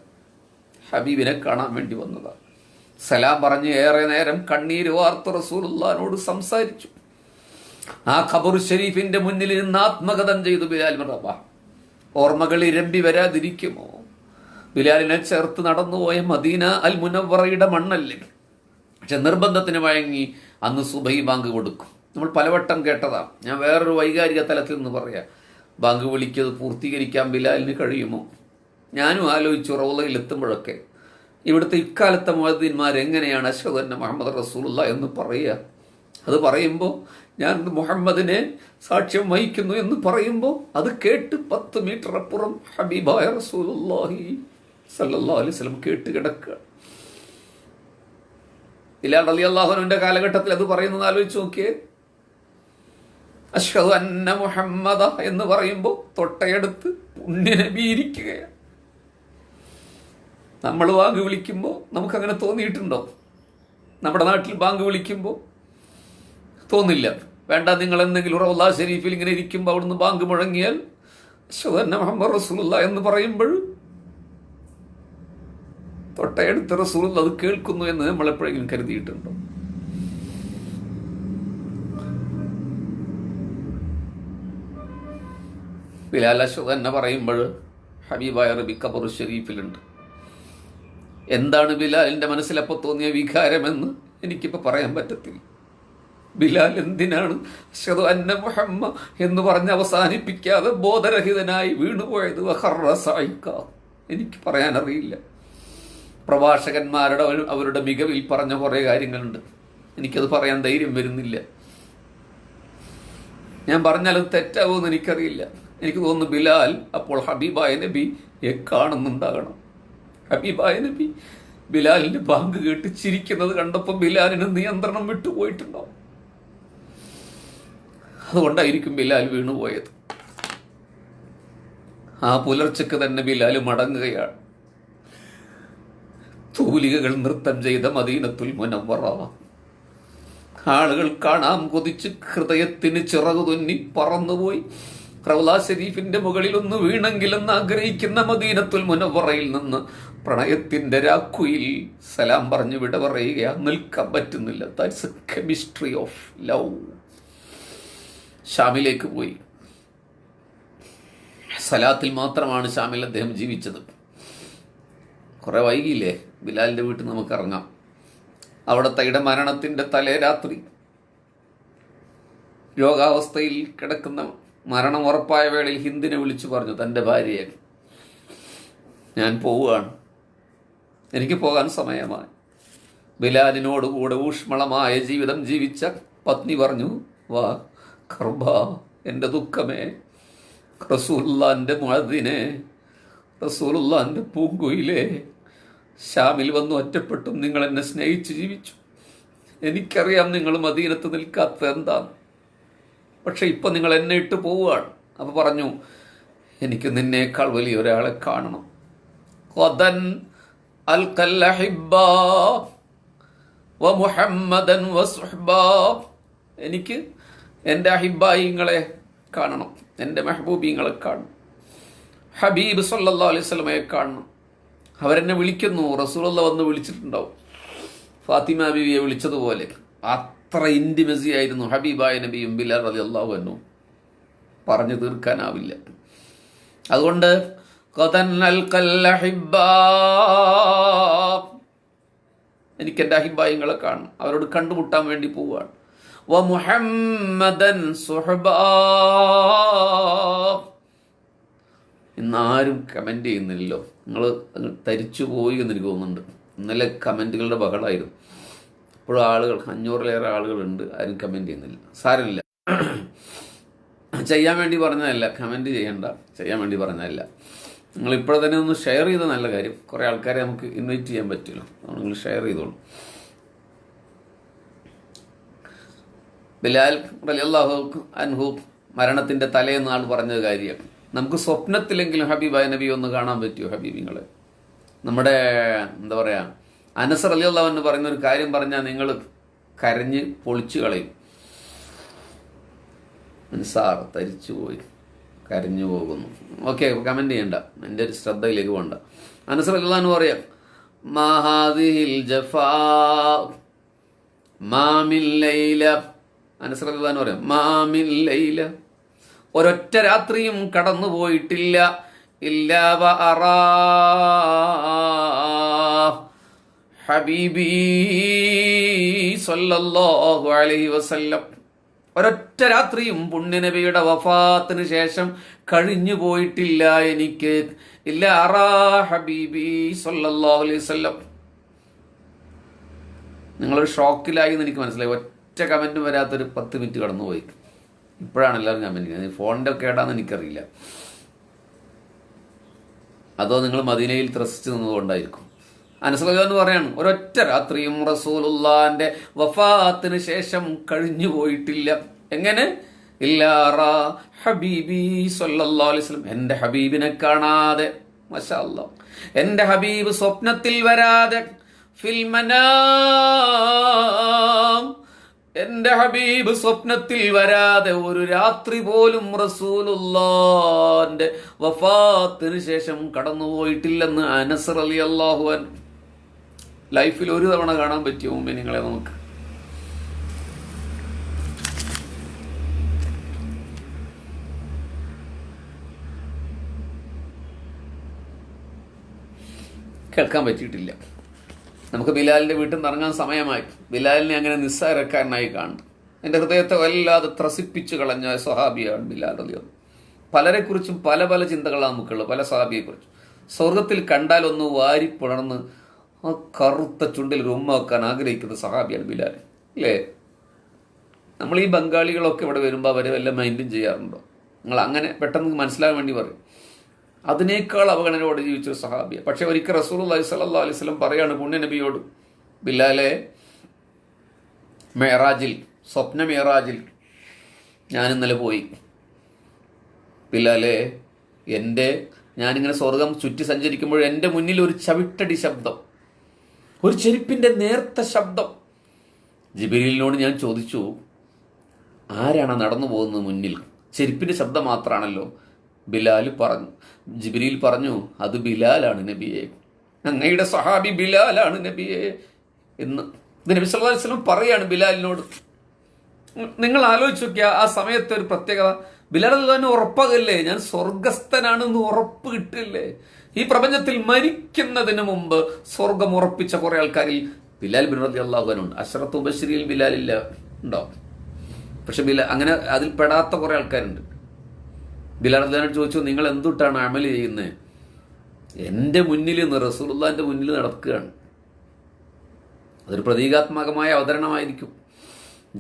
ഹബീബിനെ കാണാൻ വേണ്ടി വന്നതാണ്. സലാം പറഞ്ഞ് ഏറെ നേരം കണ്ണീര് വാർത്ത റസൂലുള്ളാഹിനോട് സംസാരിച്ചു. ആ ഖബർ ഷരീഫിന്റെ മുന്നിൽ നിന്ന് ആത്മകഥം ചെയ്തു ബിലാൽ റളിയല്ലാഹു. ഓർമ്മകൾ ഇരമ്പി വരാതിരിക്കുമോ? ബിലാലിനെ ചേർത്ത് നടന്നുപോയ മദീന അൽ മുനവ്വറയുടെ മണ്ണല്ലേ. പക്ഷെ നിർബന്ധത്തിന് വഴങ്ങി അന്ന് സുബഹി ബാങ്ക് കൊടുക്കും. നമ്മൾ പലവട്ടം കേട്ടതാ. ഞാൻ വേറൊരു വൈകാരിക തലത്തിൽ നിന്ന് പറയാം. ബാങ്ക് വിളിക്കത് പൂർത്തീകരിക്കാൻ ബിലാലിന് കഴിയുമോ? ഞാനും ആലോചിച്ചു റൗളയിൽ എത്തുമ്പോഴൊക്കെ, ഇവിടുത്തെ ഇക്കാലത്തെ മുഅദ്ദിൻമാർ എങ്ങനെയാണ് അശ്ഹദു അന്ന മുഹമ്മദ് റസൂലുള്ളാഹി എന്ന് പറയുക? അത് പറയുമ്പോൾ ഞാൻ മുഹമ്മദിനെ സാക്ഷ്യം വഹിക്കുന്നു എന്ന് പറയുമ്പോൾ അത് കേട്ട് 10 മീറ്റർ അപ്പുറം ഹബീബായ റസൂലുള്ളാഹി സല്ലല്ലാഹു അലൈഹി വസല്ലം കേട്ട് കിടക്കുക. ബിലാൽ റളിയല്ലാഹു അൻഹുവിന്റെ കാലഘട്ടത്തിൽ അത് പറയുന്നത് ആലോചിച്ച് നോക്കിയേ. അശ്ഹദു അന്ന മുഹമ്മദ എന്ന് പറയുമ്പോൾ തൊട്ടയടുത്ത് പുണ്യനബി ഇരിക്കുകയാണ്. നമ്മൾ ബാങ്ക് വിളിക്കുമ്പോൾ നമുക്കങ്ങനെ തോന്നിയിട്ടുണ്ടോ? നമ്മുടെ നാട്ടിൽ ബാങ്ക് വിളിക്കുമ്പോൾ തോന്നില്ല. വേണ്ട, നിങ്ങൾ എന്തെങ്കിലും റൗള ഷരീഫിൽ ഇങ്ങനെ ഇരിക്കുമ്പോൾ അവിടുന്ന് ബാങ്ക് മുഴങ്ങിയാൽ അശ്ഹദു അന്ന മുഹമ്മദ് റസൂലുള്ളാഹി എന്ന് പറയുമ്പോൾ തൊട്ടടുത്ത റസൂലുള്ളാഹി അത് കേൾക്കുന്നു എന്ന് നമ്മൾ എപ്പോഴെങ്കിലും കരുതിയിട്ടുണ്ടോ? ബിലാൽ അഷ്ഹദു തന്നെ പറയുമ്പോൾ ഹബീബായ റബി ഖബർ ഷരീഫിലുണ്ട്. എന്താണ് ബിലാലിൻ്റെ മനസ്സിലപ്പോൾ തോന്നിയ വികാരമെന്ന് എനിക്കിപ്പോൾ പറയാൻ പറ്റത്തില്ല. ബിലാൽ എന്തിനാണ് അഷ്ഹദു അന്ന മുഹമ്മദ് എന്ന് പറഞ്ഞ് അവസാനിപ്പിക്കാതെ ബോധരഹിതനായി വീണുപോയത്? എനിക്ക് പറയാനറിയില്ല. പ്രഭാഷകന്മാരുടെ അവരുടെ മികവിൽ പറഞ്ഞ കുറേ കാര്യങ്ങളുണ്ട്, എനിക്കത് പറയാൻ ധൈര്യം വരുന്നില്ല. ഞാൻ പറഞ്ഞാലത് തെറ്റാവുമെന്ന് എനിക്കറിയില്ല. എനിക്ക് തോന്നുന്നു ബിലാൽ അപ്പോൾ ഹബീബായ നബിയെ കാണുന്നുണ്ടാകണം. ഹബീബായ നബി ബിലാലിന്റെ ബാങ്ക് കേട്ട് ചിരിക്കുന്നത് കണ്ടപ്പോൾ ബിലാലിന് നിയന്ത്രണം വിട്ടുപോയിട്ടുണ്ടാവും. അതുകൊണ്ടായിരിക്കും ബിലാൽ വീണുപോയത്. ആ പുലർച്ചയ്ക്ക് തന്നെ ബിലാൽ മടങ്ങുകയാണ്. തൂലികകൾ നൃത്തം ചെയ്ത മദീനത്തുൽ മുനവ്വറ ആളുകൾ കാണാൻ കൊതിച്ച് ഹൃദയത്തിന് ചിറകു തുന്നി പറന്നുപോയി റൗള ഷരീഫിന്റെ മുകളിൽ ഒന്ന് വീണെങ്കിലെന്ന് ആഗ്രഹിക്കുന്ന മദീനത്തുൽ മുനവ്വറയിൽ നിന്ന് പ്രണയത്തിന്റെ രാക്കുയിൽ സലാം പറഞ്ഞു വിട പറയുക. നിൽക്കാൻ പറ്റുന്നില്ല. That's a chemistry of love. ഷാമിലേക്ക് പോയി. സലാത്തിൽ മാത്രമാണ് ഷാമിൽ അദ്ദേഹം ജീവിച്ചത്. കുറെ വൈകിയില്ലേ? ബിലാലിന്റെ വീട്ടിൽ നമുക്ക് ഇറങ്ങാം. അവിടുത്തെ ഇടമരണത്തിന്റെ തലേ രാത്രി രോഗാവസ്ഥയിൽ കിടക്കുന്ന, മരണം ഉറപ്പായ വേളയിൽ ഹിന്ദിനെ വിളിച്ചു പറഞ്ഞു തൻ്റെ ഭാര്യയെ, ഞാൻ പോവുകയാണ്, എനിക്ക് പോകാൻ സമയമായി. ബിലാലിനോടുകൂടെ ഊഷ്മളമായ ജീവിതം ജീവിച്ച പത്നി പറഞ്ഞു, വാ കർബ, എൻ്റെ ദുഃഖമേ, റസൂലുള്ളാന്റെ മുഅദ്ദിനെ, റസൂലുള്ളാന്റെ പൂങ്കുയിലേ, ഷാമിൽ വന്നു ഒറ്റപ്പെട്ടും നിങ്ങൾ എന്നെ സ്നേഹിച്ച് ജീവിച്ചു. എനിക്കറിയാം നിങ്ങൾ മദീനത്ത് നിൽക്കാത്തത് എന്താണ്, പക്ഷെ ഇപ്പം നിങ്ങൾ എന്നെ ഇട്ട് പോവുകയാണ്. അപ്പോൾ പറഞ്ഞു, എനിക്ക് നിന്നേക്കാൾ വലിയ ഒരാളെ കാണണം. ഖദൻ അൽഖൽ അഹിബ്ബാ വ മുഹമ്മദൻ വസുഹ്ബാ. എനിക്ക് എൻ്റെ അഹിബ്ബായിങ്ങളെ കാണണം, എൻ്റെ മെഹബൂബിങ്ങളെ കാണണം, ഹബീബ് സല്ലല്ലാഹു അലൈഹി വസല്ലമയെ കാണണം. അവരെന്നെ വിളിക്കുന്നു. റസൂലുള്ള വന്ന് വിളിച്ചിട്ടുണ്ടാവും, ഫാത്തിമ ബീവിയെ വിളിച്ചതുപോലെ. അത്ര ഇൻറ്റിമസി ആയിരുന്നു ഹബീബായ നബിയും ബിലാൽ റളിയല്ലാഹു അൻഹു. പറഞ്ഞു തീർക്കാനാവില്ല. അതുകൊണ്ട് എനിക്ക് എൻ്റെ അഹിബായിങ്ങളെ കാണണം, അവരോട് കണ്ടുമുട്ടാൻ വേണ്ടി പോവുകയാണ്. വ മുഹമ്മദൻ സുഹബാ. ഇന്നാരും കമൻറ്റ് ചെയ്യുന്നില്ലല്ലോ. നിങ്ങൾ തരിച്ചു പോയി എന്ന് എനിക്ക് തോന്നുന്നുണ്ട്. ഇന്നലെ കമൻറ്റുകളുടെ ബഹളമായിരുന്നു. ഇപ്പോഴും ആളുകൾ 500-ലേറെ ആളുകളുണ്ട്, ആരും കമൻറ്റ് ചെയ്യുന്നില്ല. സാരമില്ല, ചെയ്യാൻ വേണ്ടി പറഞ്ഞതല്ല, കമൻറ്റ് ചെയ്യണ്ട, ചെയ്യാൻ വേണ്ടി പറഞ്ഞതല്ല. നിങ്ങൾ ഇപ്പോൾ തന്നെ ഒന്ന് ഷെയർ ചെയ്ത നല്ല കാര്യം. കുറേ ആൾക്കാരെ നമുക്ക് ഇൻവൈറ്റ് ചെയ്യാൻ പറ്റുമല്ലോ, അതുകൊണ്ട് നിങ്ങൾ ഷെയർ ചെയ്തോളൂ. ബിലാൽ റളിയല്ലാഹു അൻഹു മരണത്തിൻ്റെ തലേന്നാൾ പറഞ്ഞ കാര്യം നമുക്ക് സ്വപ്നത്തിലെങ്കിലും ഹബീബായ നബി ഒന്ന് കാണാൻ പറ്റുമോ? ഹബീബിങ്ങളെ, നമ്മുടെ എന്താ പറയുക, അനസ് റളിയല്ലാഹു അൻഹു പറയുന്ന ഒരു കാര്യം പറഞ്ഞാൽ നിങ്ങൾ കരഞ്ഞ് പൊളിച്ചു കളയും. സാർ തരിച്ചുപോയി, കരഞ്ഞു പോകുന്നു. ഓക്കെ, കമൻറ്റ് ചെയ്യണ്ട, എൻ്റെ ഒരു ശ്രദ്ധയിലേക്ക് പോകണ്ട. അനസ് റളിയല്ലാഹു അൻഹു പറയാം, മാഹാദിഹിൽ ജഫാ മാമിൻ ലൈല. അനസ് റളിയല്ലാഹു അൻഹു പറയാം, മാമിൻ ലൈല, ഒരൊറ്റ രാത്രിയും കടന്നു പോയിട്ടില്ല. ഇല്ലാ വഅറാ ഹബീബി സല്ലല്ലാഹു അലൈഹി വസല്ലം, ഒരൊറ്റ രാത്രിയും പുണ്യനബിയുടെ വഫാത്തിന് ശേഷം കഴിഞ്ഞു പോയിട്ടില്ല എനിക്ക്. ഇല്ലാ അറാ ഹബീബി സല്ലല്ലാഹു അലൈഹി വസല്ലം. നിങ്ങളൊരു ഷോക്കിലായി എന്ന് എനിക്ക് മനസ്സിലായി. ഒറ്റ കമൻറ്റും വരാത്തൊരു 10 മിനിറ്റ് കടന്നുപോയി. ഇപ്പോഴാണ് എല്ലാവരും കമൻറ്റ് ചെയ്യുന്നത്. ഫോണിൻ്റെ ഒക്കെ ഏടാന്ന് എനിക്കറിയില്ല. അതോ നിങ്ങൾ മദീനയിൽ ത്രസിച്ച് നിന്നതുകൊണ്ടായിരിക്കും. അനസ് റളിയല്ലാഹു അൻഹു പറയാണ്, ഒരൊറ്റ രാത്രിയും റസൂലുള്ളാന്റെ വഫാത്തിന് ശേഷം കഴിഞ്ഞു പോയിട്ടില്ല. എങ്ങനെ? ഇല്ലാ റാ ഹബീബി സല്ലല്ലാഹു അലൈഹി വസല്ലം, എൻ്റെ ഹബീബിനെ കാണാതെ. മാഷാ അല്ലാഹ്, എൻ്റെ ഹബീബ് സ്വപ്നത്തിൽ വരാതെ. ഫിൽ മനാം, എൻ്റെ ഹബീബ് സ്വപ്നത്തിൽ വരാതെ ഒരു രാത്രി പോലും റസൂലുള്ളാന്റെ വഫാത്തിന് ശേഷം കടന്നുപോയിട്ടില്ലെന്ന് അനസ് റളിയല്ലാഹു അൻഹു. ലൈഫിൽ ഒരു തവണ കാണാൻ പറ്റിയ മുഅ്മിനീങ്ങളെ നമുക്ക്. കേൾക്കാൻ പറ്റിയിട്ടില്ല. നമുക്ക് ബിലാലിൻ്റെ വീട്ടിൽ നിന്ന് ഇറങ്ങാൻ സമയമായി. ബിലാലിനെ അങ്ങനെ നിസ്സാരക്കാരനായി കാണുന്നു. എൻ്റെ ഹൃദയത്തെ വല്ലാതെ ത്രസിപ്പിച്ചു കളഞ്ഞ സ്വഹാബിയാണ് ബിലാൽ റളിയല്ലാഹു. പലരെക്കുറിച്ചും പല പല ചിന്തകളാണ് നമുക്കുള്ളത്. പല സ്വഹാബിയെക്കുറിച്ചും സ്വർഗത്തിൽ കണ്ടാൽ ഒന്ന് വാരി പുണർന്ന് ആ കറുത്ത ചുണ്ടിൽ ഒരു ഉമ്മ വെക്കാൻ ആഗ്രഹിക്കുന്ന സ്വഹാബിയാണ് ബിലാൽ, അല്ലേ? നമ്മൾ ഈ ബംഗാളികളൊക്കെ ഇവിടെ വരുമ്പോൾ അവർ വല്ല മൈൻഡും ചെയ്യാറുണ്ടോ? നിങ്ങൾ അങ്ങനെ പെട്ടെന്ന് മനസ്സിലാകാൻ വേണ്ടി പറയും. അതിനേക്കാൾ അവഗണനയോടെ ജീവിച്ചൊരു സഹാബിയ. പക്ഷെ ഒരിക്കൽ റസൂലുള്ളാഹി സ്വല്ലല്ലാഹു അലൈഹി വസല്ലം പറയാണ് പുണ്യ നബിയോട്, ബിലാലെ, മെഹറാജിൽ, സ്വപ്ന മെഹറാജിൽ ഞാൻ ഇന്നലെ പോയി. ബിലാലെ, ഞാനിങ്ങനെ സ്വർഗം ചുറ്റി സഞ്ചരിക്കുമ്പോൾ എൻ്റെ മുന്നിൽ ഒരു ചവിട്ടടി ശബ്ദം, ഒരു ചെരുപ്പിൻ്റെ നേർത്ത ശബ്ദം. ജിബ്രീലിനോട് ഞാൻ ചോദിച്ചു, ആരാണ് നടന്നു പോകുന്നത് മുന്നിൽ? ചെരുപ്പിൻ്റെ ശബ്ദം മാത്രമാണല്ലോ. ജിബ്രീൽ പറഞ്ഞു, അത് ബിലാലാണ് നബിയെ, അങ്ങയുടെ സഹാബി ബിലാലാണ് നബിയെ എന്ന്. ഇത് നബി സല്ലല്ലാഹു അലൈഹി വസല്ലം പറയാണ് ബിലാലിനോട്. നിങ്ങൾ ആലോചിച്ച് നോക്കിയാൽ ആ സമയത്തെ ഒരു പ്രത്യേകത. ബിലാൽ തന്നെ ഉറപ്പാകല്ലേ, ഞാൻ സ്വർഗസ്ഥനാണെന്ന് ഉറപ്പ് കിട്ടില്ലേ? ഈ പ്രപഞ്ചത്തിൽ മരിക്കുന്നതിന് മുമ്പ് സ്വർഗം ഉറപ്പിച്ച കുറെ ആൾക്കാരിൽ ബിലാൽ ബിൻ റളിയല്ലാഹു അൻഹു ഉണ്ട്. അശ്റത്തു ബശരിയിൽ ബിലാലില്ല ഉണ്ടോ? പക്ഷെ അങ്ങനെ അതിൽ പെടാത്ത കുറെ ആൾക്കാരുണ്ട്. ബിലാൽ റളിയല്ലാഹു ചോദിച്ചു, നിങ്ങൾ എന്തുട്ടാണ് അമൽ ചെയ്യുന്നത്? എൻ്റെ മുന്നിൽ നിന്ന്, റസൂലുള്ളാഹിന്റെ മുന്നിൽ നടക്കുകയാണ്. അതൊരു പ്രതീകാത്മകമായ അവതരണമായിരിക്കും.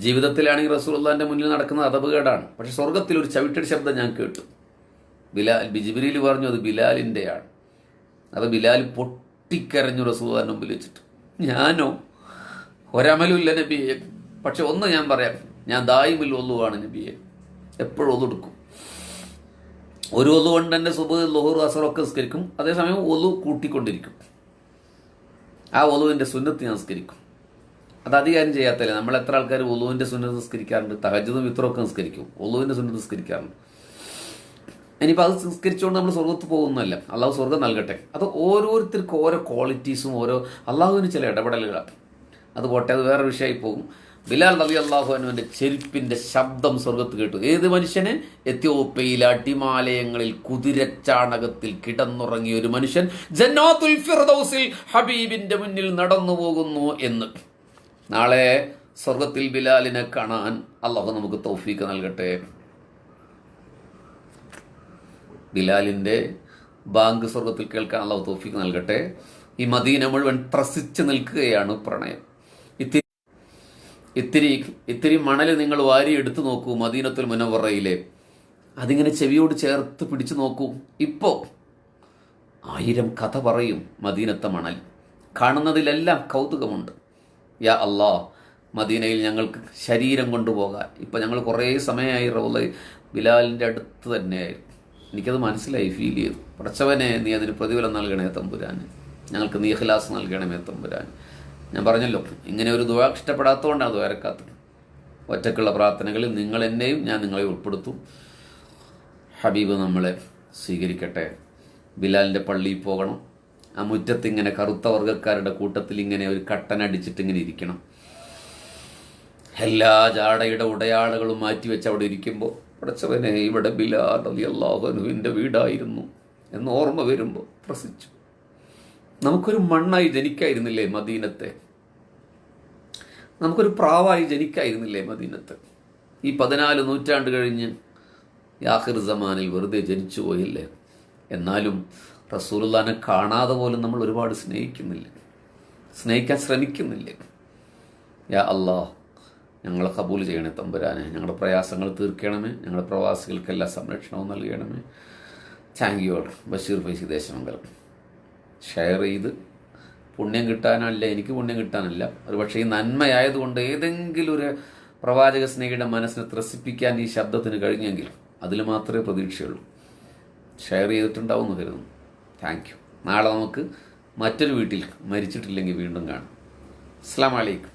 ജീവിതത്തിലാണെങ്കിൽ റസൂലുള്ളാഹിന്റെ മുന്നിൽ നടക്കുന്നത് അദബുകേടാണ്. പക്ഷെ സ്വർഗത്തിൽ ഒരു ചവിട്ടടി ശബ്ദം ഞാൻ കേട്ടു. ജിബ്രീൽ പറഞ്ഞു, അത് ബിലാലിൻ്റെയാണ്. അത് ബിലാൽ പൊട്ടിക്കരഞ്ഞു റസൂലുള്ളാഹിന്റെ മുമ്പിൽ വെച്ചിട്ട്. ഞാനോ ഒരമലും ഇല്ല നബിയെ, പക്ഷെ ഒന്ന് ഞാൻ പറയാം, ഞാൻ ദായിമുൽ വളുവാണ് നബിയെ, എപ്പോഴും ഒതുടുക്കും. ഒരു ഒതു കൊണ്ട് തന്നെ സുബഹ് ളുഹർ അസറൊക്കെ നിസ്കരിക്കും. അതേസമയം ഒതു കൂട്ടിക്കൊണ്ടിരിക്കും. ആ ഒലുവിൻ്റെ സുന്നത്ത് ഞാൻ നിസ്കരിക്കും. അത് അധികാരം ചെയ്യാത്തല്ലേ. നമ്മൾ എത്ര ആൾക്കാർ ഒലുവിൻ്റെ സുന്നത്ത് നിസ്കരിക്കാറുണ്ട്? തഹജ്ജുദും വിത്രമൊക്കെ നിസ്കരിക്കും, ഒലുവിൻ്റെ സുന്നത്ത് നിസ്കരിക്കാറുണ്ട്. ഇനിയിപ്പോൾ അത് നിസ്കരിച്ചുകൊണ്ട് നമ്മൾ സ്വർഗത്ത് പോകുന്നതല്ല. അള്ളാഹു സ്വർഗം നൽകട്ടെ. അത് ഓരോരുത്തർക്കും ഓരോ ക്വാളിറ്റീസും അള്ളാഹുവിന് ചില ഇടപെടലുകളാണ്. അത് പോട്ടെ, അത് വേറെ വിഷയമായി പോകും. ബിലാൽ റളിയല്ലാഹു അൻഹുവിന്റെ ചെരുപ്പിന്റെ ശബ്ദം സ്വർഗത്ത് കേട്ടു. ഏത് മനുഷ്യന്? എത്യോപ്യയിലെ അടിമാലയങ്ങളിൽ കുതിരച്ചാണകത്തിൽ കിടന്നുറങ്ങിയ ഒരു മനുഷ്യൻ ജന്നാത്തുൽ ഫിർദൗസിൽ ഹബീബിന്റെ മുന്നിൽ നടന്നു പോകുന്നു എന്ന്. നാളെ സ്വർഗത്തിൽ ബിലാലിനെ കാണാൻ അള്ളാഹു നമുക്ക് തൗഫീക്ക് നൽകട്ടെ. ബിലാലിന്റെ ബാങ്ക് സ്വർഗത്തിൽ കേൾക്കാൻ അള്ളാഹു തൗഫീക്ക് നൽകട്ടെ. ഈ മദീന മുഴുവൻ ത്രസിച്ച് നിൽക്കുകയാണ് പ്രണയം. ഇത്തിരി മണൽ നിങ്ങൾ വാരി എടുത്തു നോക്കൂ മദീനത്തുൽ മുനവ്വറയിലെ. അതിങ്ങനെ ചെവിയോട് ചേർത്ത് പിടിച്ചു നോക്കൂ. ഇപ്പോൾ 1000 കഥ പറയും മദീനത്തെ മണൽ. കാണുന്നതിലെല്ലാം കൗതുകമുണ്ട്. യാ അല്ലാ, മദീനയിൽ ഞങ്ങൾക്ക് ശരീരം കൊണ്ടുപോകാൻ. ഇപ്പം ഞങ്ങൾ കുറേ സമയമായി റൗള ബിലാലിൻ്റെ അടുത്ത് തന്നെയായിരുന്നു. എനിക്കത് മനസ്സിലായി, ഫീൽ ചെയ്തു. പടച്ചവനെ, നീ അതിന് പ്രതിഫലം നൽകണേ തമ്പുരാൻ, ഞങ്ങൾക്ക് നീ ഇഖ്ലാസ് നൽകണമേ തമ്പുരാൻ. ഞാൻ പറഞ്ഞല്ലോ, ഇങ്ങനെ ഒരു ദുആ ഇഷ്ടപ്പെടാത്തതുകൊണ്ടാണ് ദ്വാരക്കാത്തത്. ഒറ്റക്കുള്ള പ്രാർത്ഥനകളിൽ നിങ്ങൾ എന്നെയും ഞാൻ നിങ്ങളെ ഉൾപ്പെടുത്തും. ഹബീബ് നമ്മളെ സ്വീകരിക്കട്ടെ. ബിലാലിൻ്റെ പള്ളിയിൽ പോകണം. ആ മുറ്റത്ത് ഇങ്ങനെ കറുത്ത വർഗ്ഗക്കാരുടെ കൂട്ടത്തിൽ ഇങ്ങനെ ഒരു കട്ടനടിച്ചിട്ട് ഇങ്ങനെ ഇരിക്കണം. എല്ലാ ജാടയുടെ ഉടയാടകളും മാറ്റിവെച്ച് അവിടെ ഇരിക്കുമ്പോൾ, പടച്ചവനെ, ഇവിടെ ബിലാൽ റളിയല്ലാഹു അൻഹുവിൻ്റെ വീടായിരുന്നു എന്ന് ഓർമ്മ വരുമ്പോൾ പ്രസിച്ചു. നമുക്കൊരു മണ്ണായി ജനിക്കായിരുന്നില്ലേ മദീനത്തെ? നമുക്കൊരു പ്രാവായി ജനിക്കായിരുന്നില്ലേ മദീനത്ത്? ഈ 14 നൂറ്റാണ്ട് കഴിഞ്ഞ് ആഖിർ സമാനിൽ വെറുതെ ജനിച്ചു പോയില്ലേ? എന്നാലും റസൂലുള്ളാഹിനെ കാണാതെ പോലും നമ്മൾ ഒരുപാട് സ്നേഹിക്കാൻ ശ്രമിക്കുന്നില്ലേ? യാ അല്ലാഹ്, ഞങ്ങളെ കബൂൽ ചെയ്യണേ തമ്പുരാനെ. ഞങ്ങളുടെ പ്രയാസങ്ങൾ തീർക്കണമേ. ഞങ്ങളുടെ പ്രവാസികൾക്കെല്ലാം സംരക്ഷണവും നൽകണമേ. Thank you. Basheer Faizy Deshamangalam. Share ചെയ്ത് പുണ്യം കിട്ടാനല്ല, എനിക്ക് പുണ്യം കിട്ടാനല്ല, ഒരു പക്ഷേ ഈ നന്മയായതുകൊണ്ട് ഏതെങ്കിലും ഒരു പ്രവാചക സ്നേഹിയുടെ മനസ്സിനെ ത്രസിപ്പിക്കാൻ ഈ ശബ്ദത്തിന് കഴിഞ്ഞെങ്കിൽ അതിൽ മാത്രമേ പ്രതീക്ഷയുള്ളൂ. ഷെയർ ചെയ്തിട്ടുണ്ടാവുമെന്ന് കരുതുന്നു. Thank you. നാളെ നമുക്ക് മറ്റൊരു വീട്ടിൽ മരിച്ചിട്ടില്ലെങ്കിൽ വീണ്ടും കാണാം. അസ്സലാമു അലൈക്കും.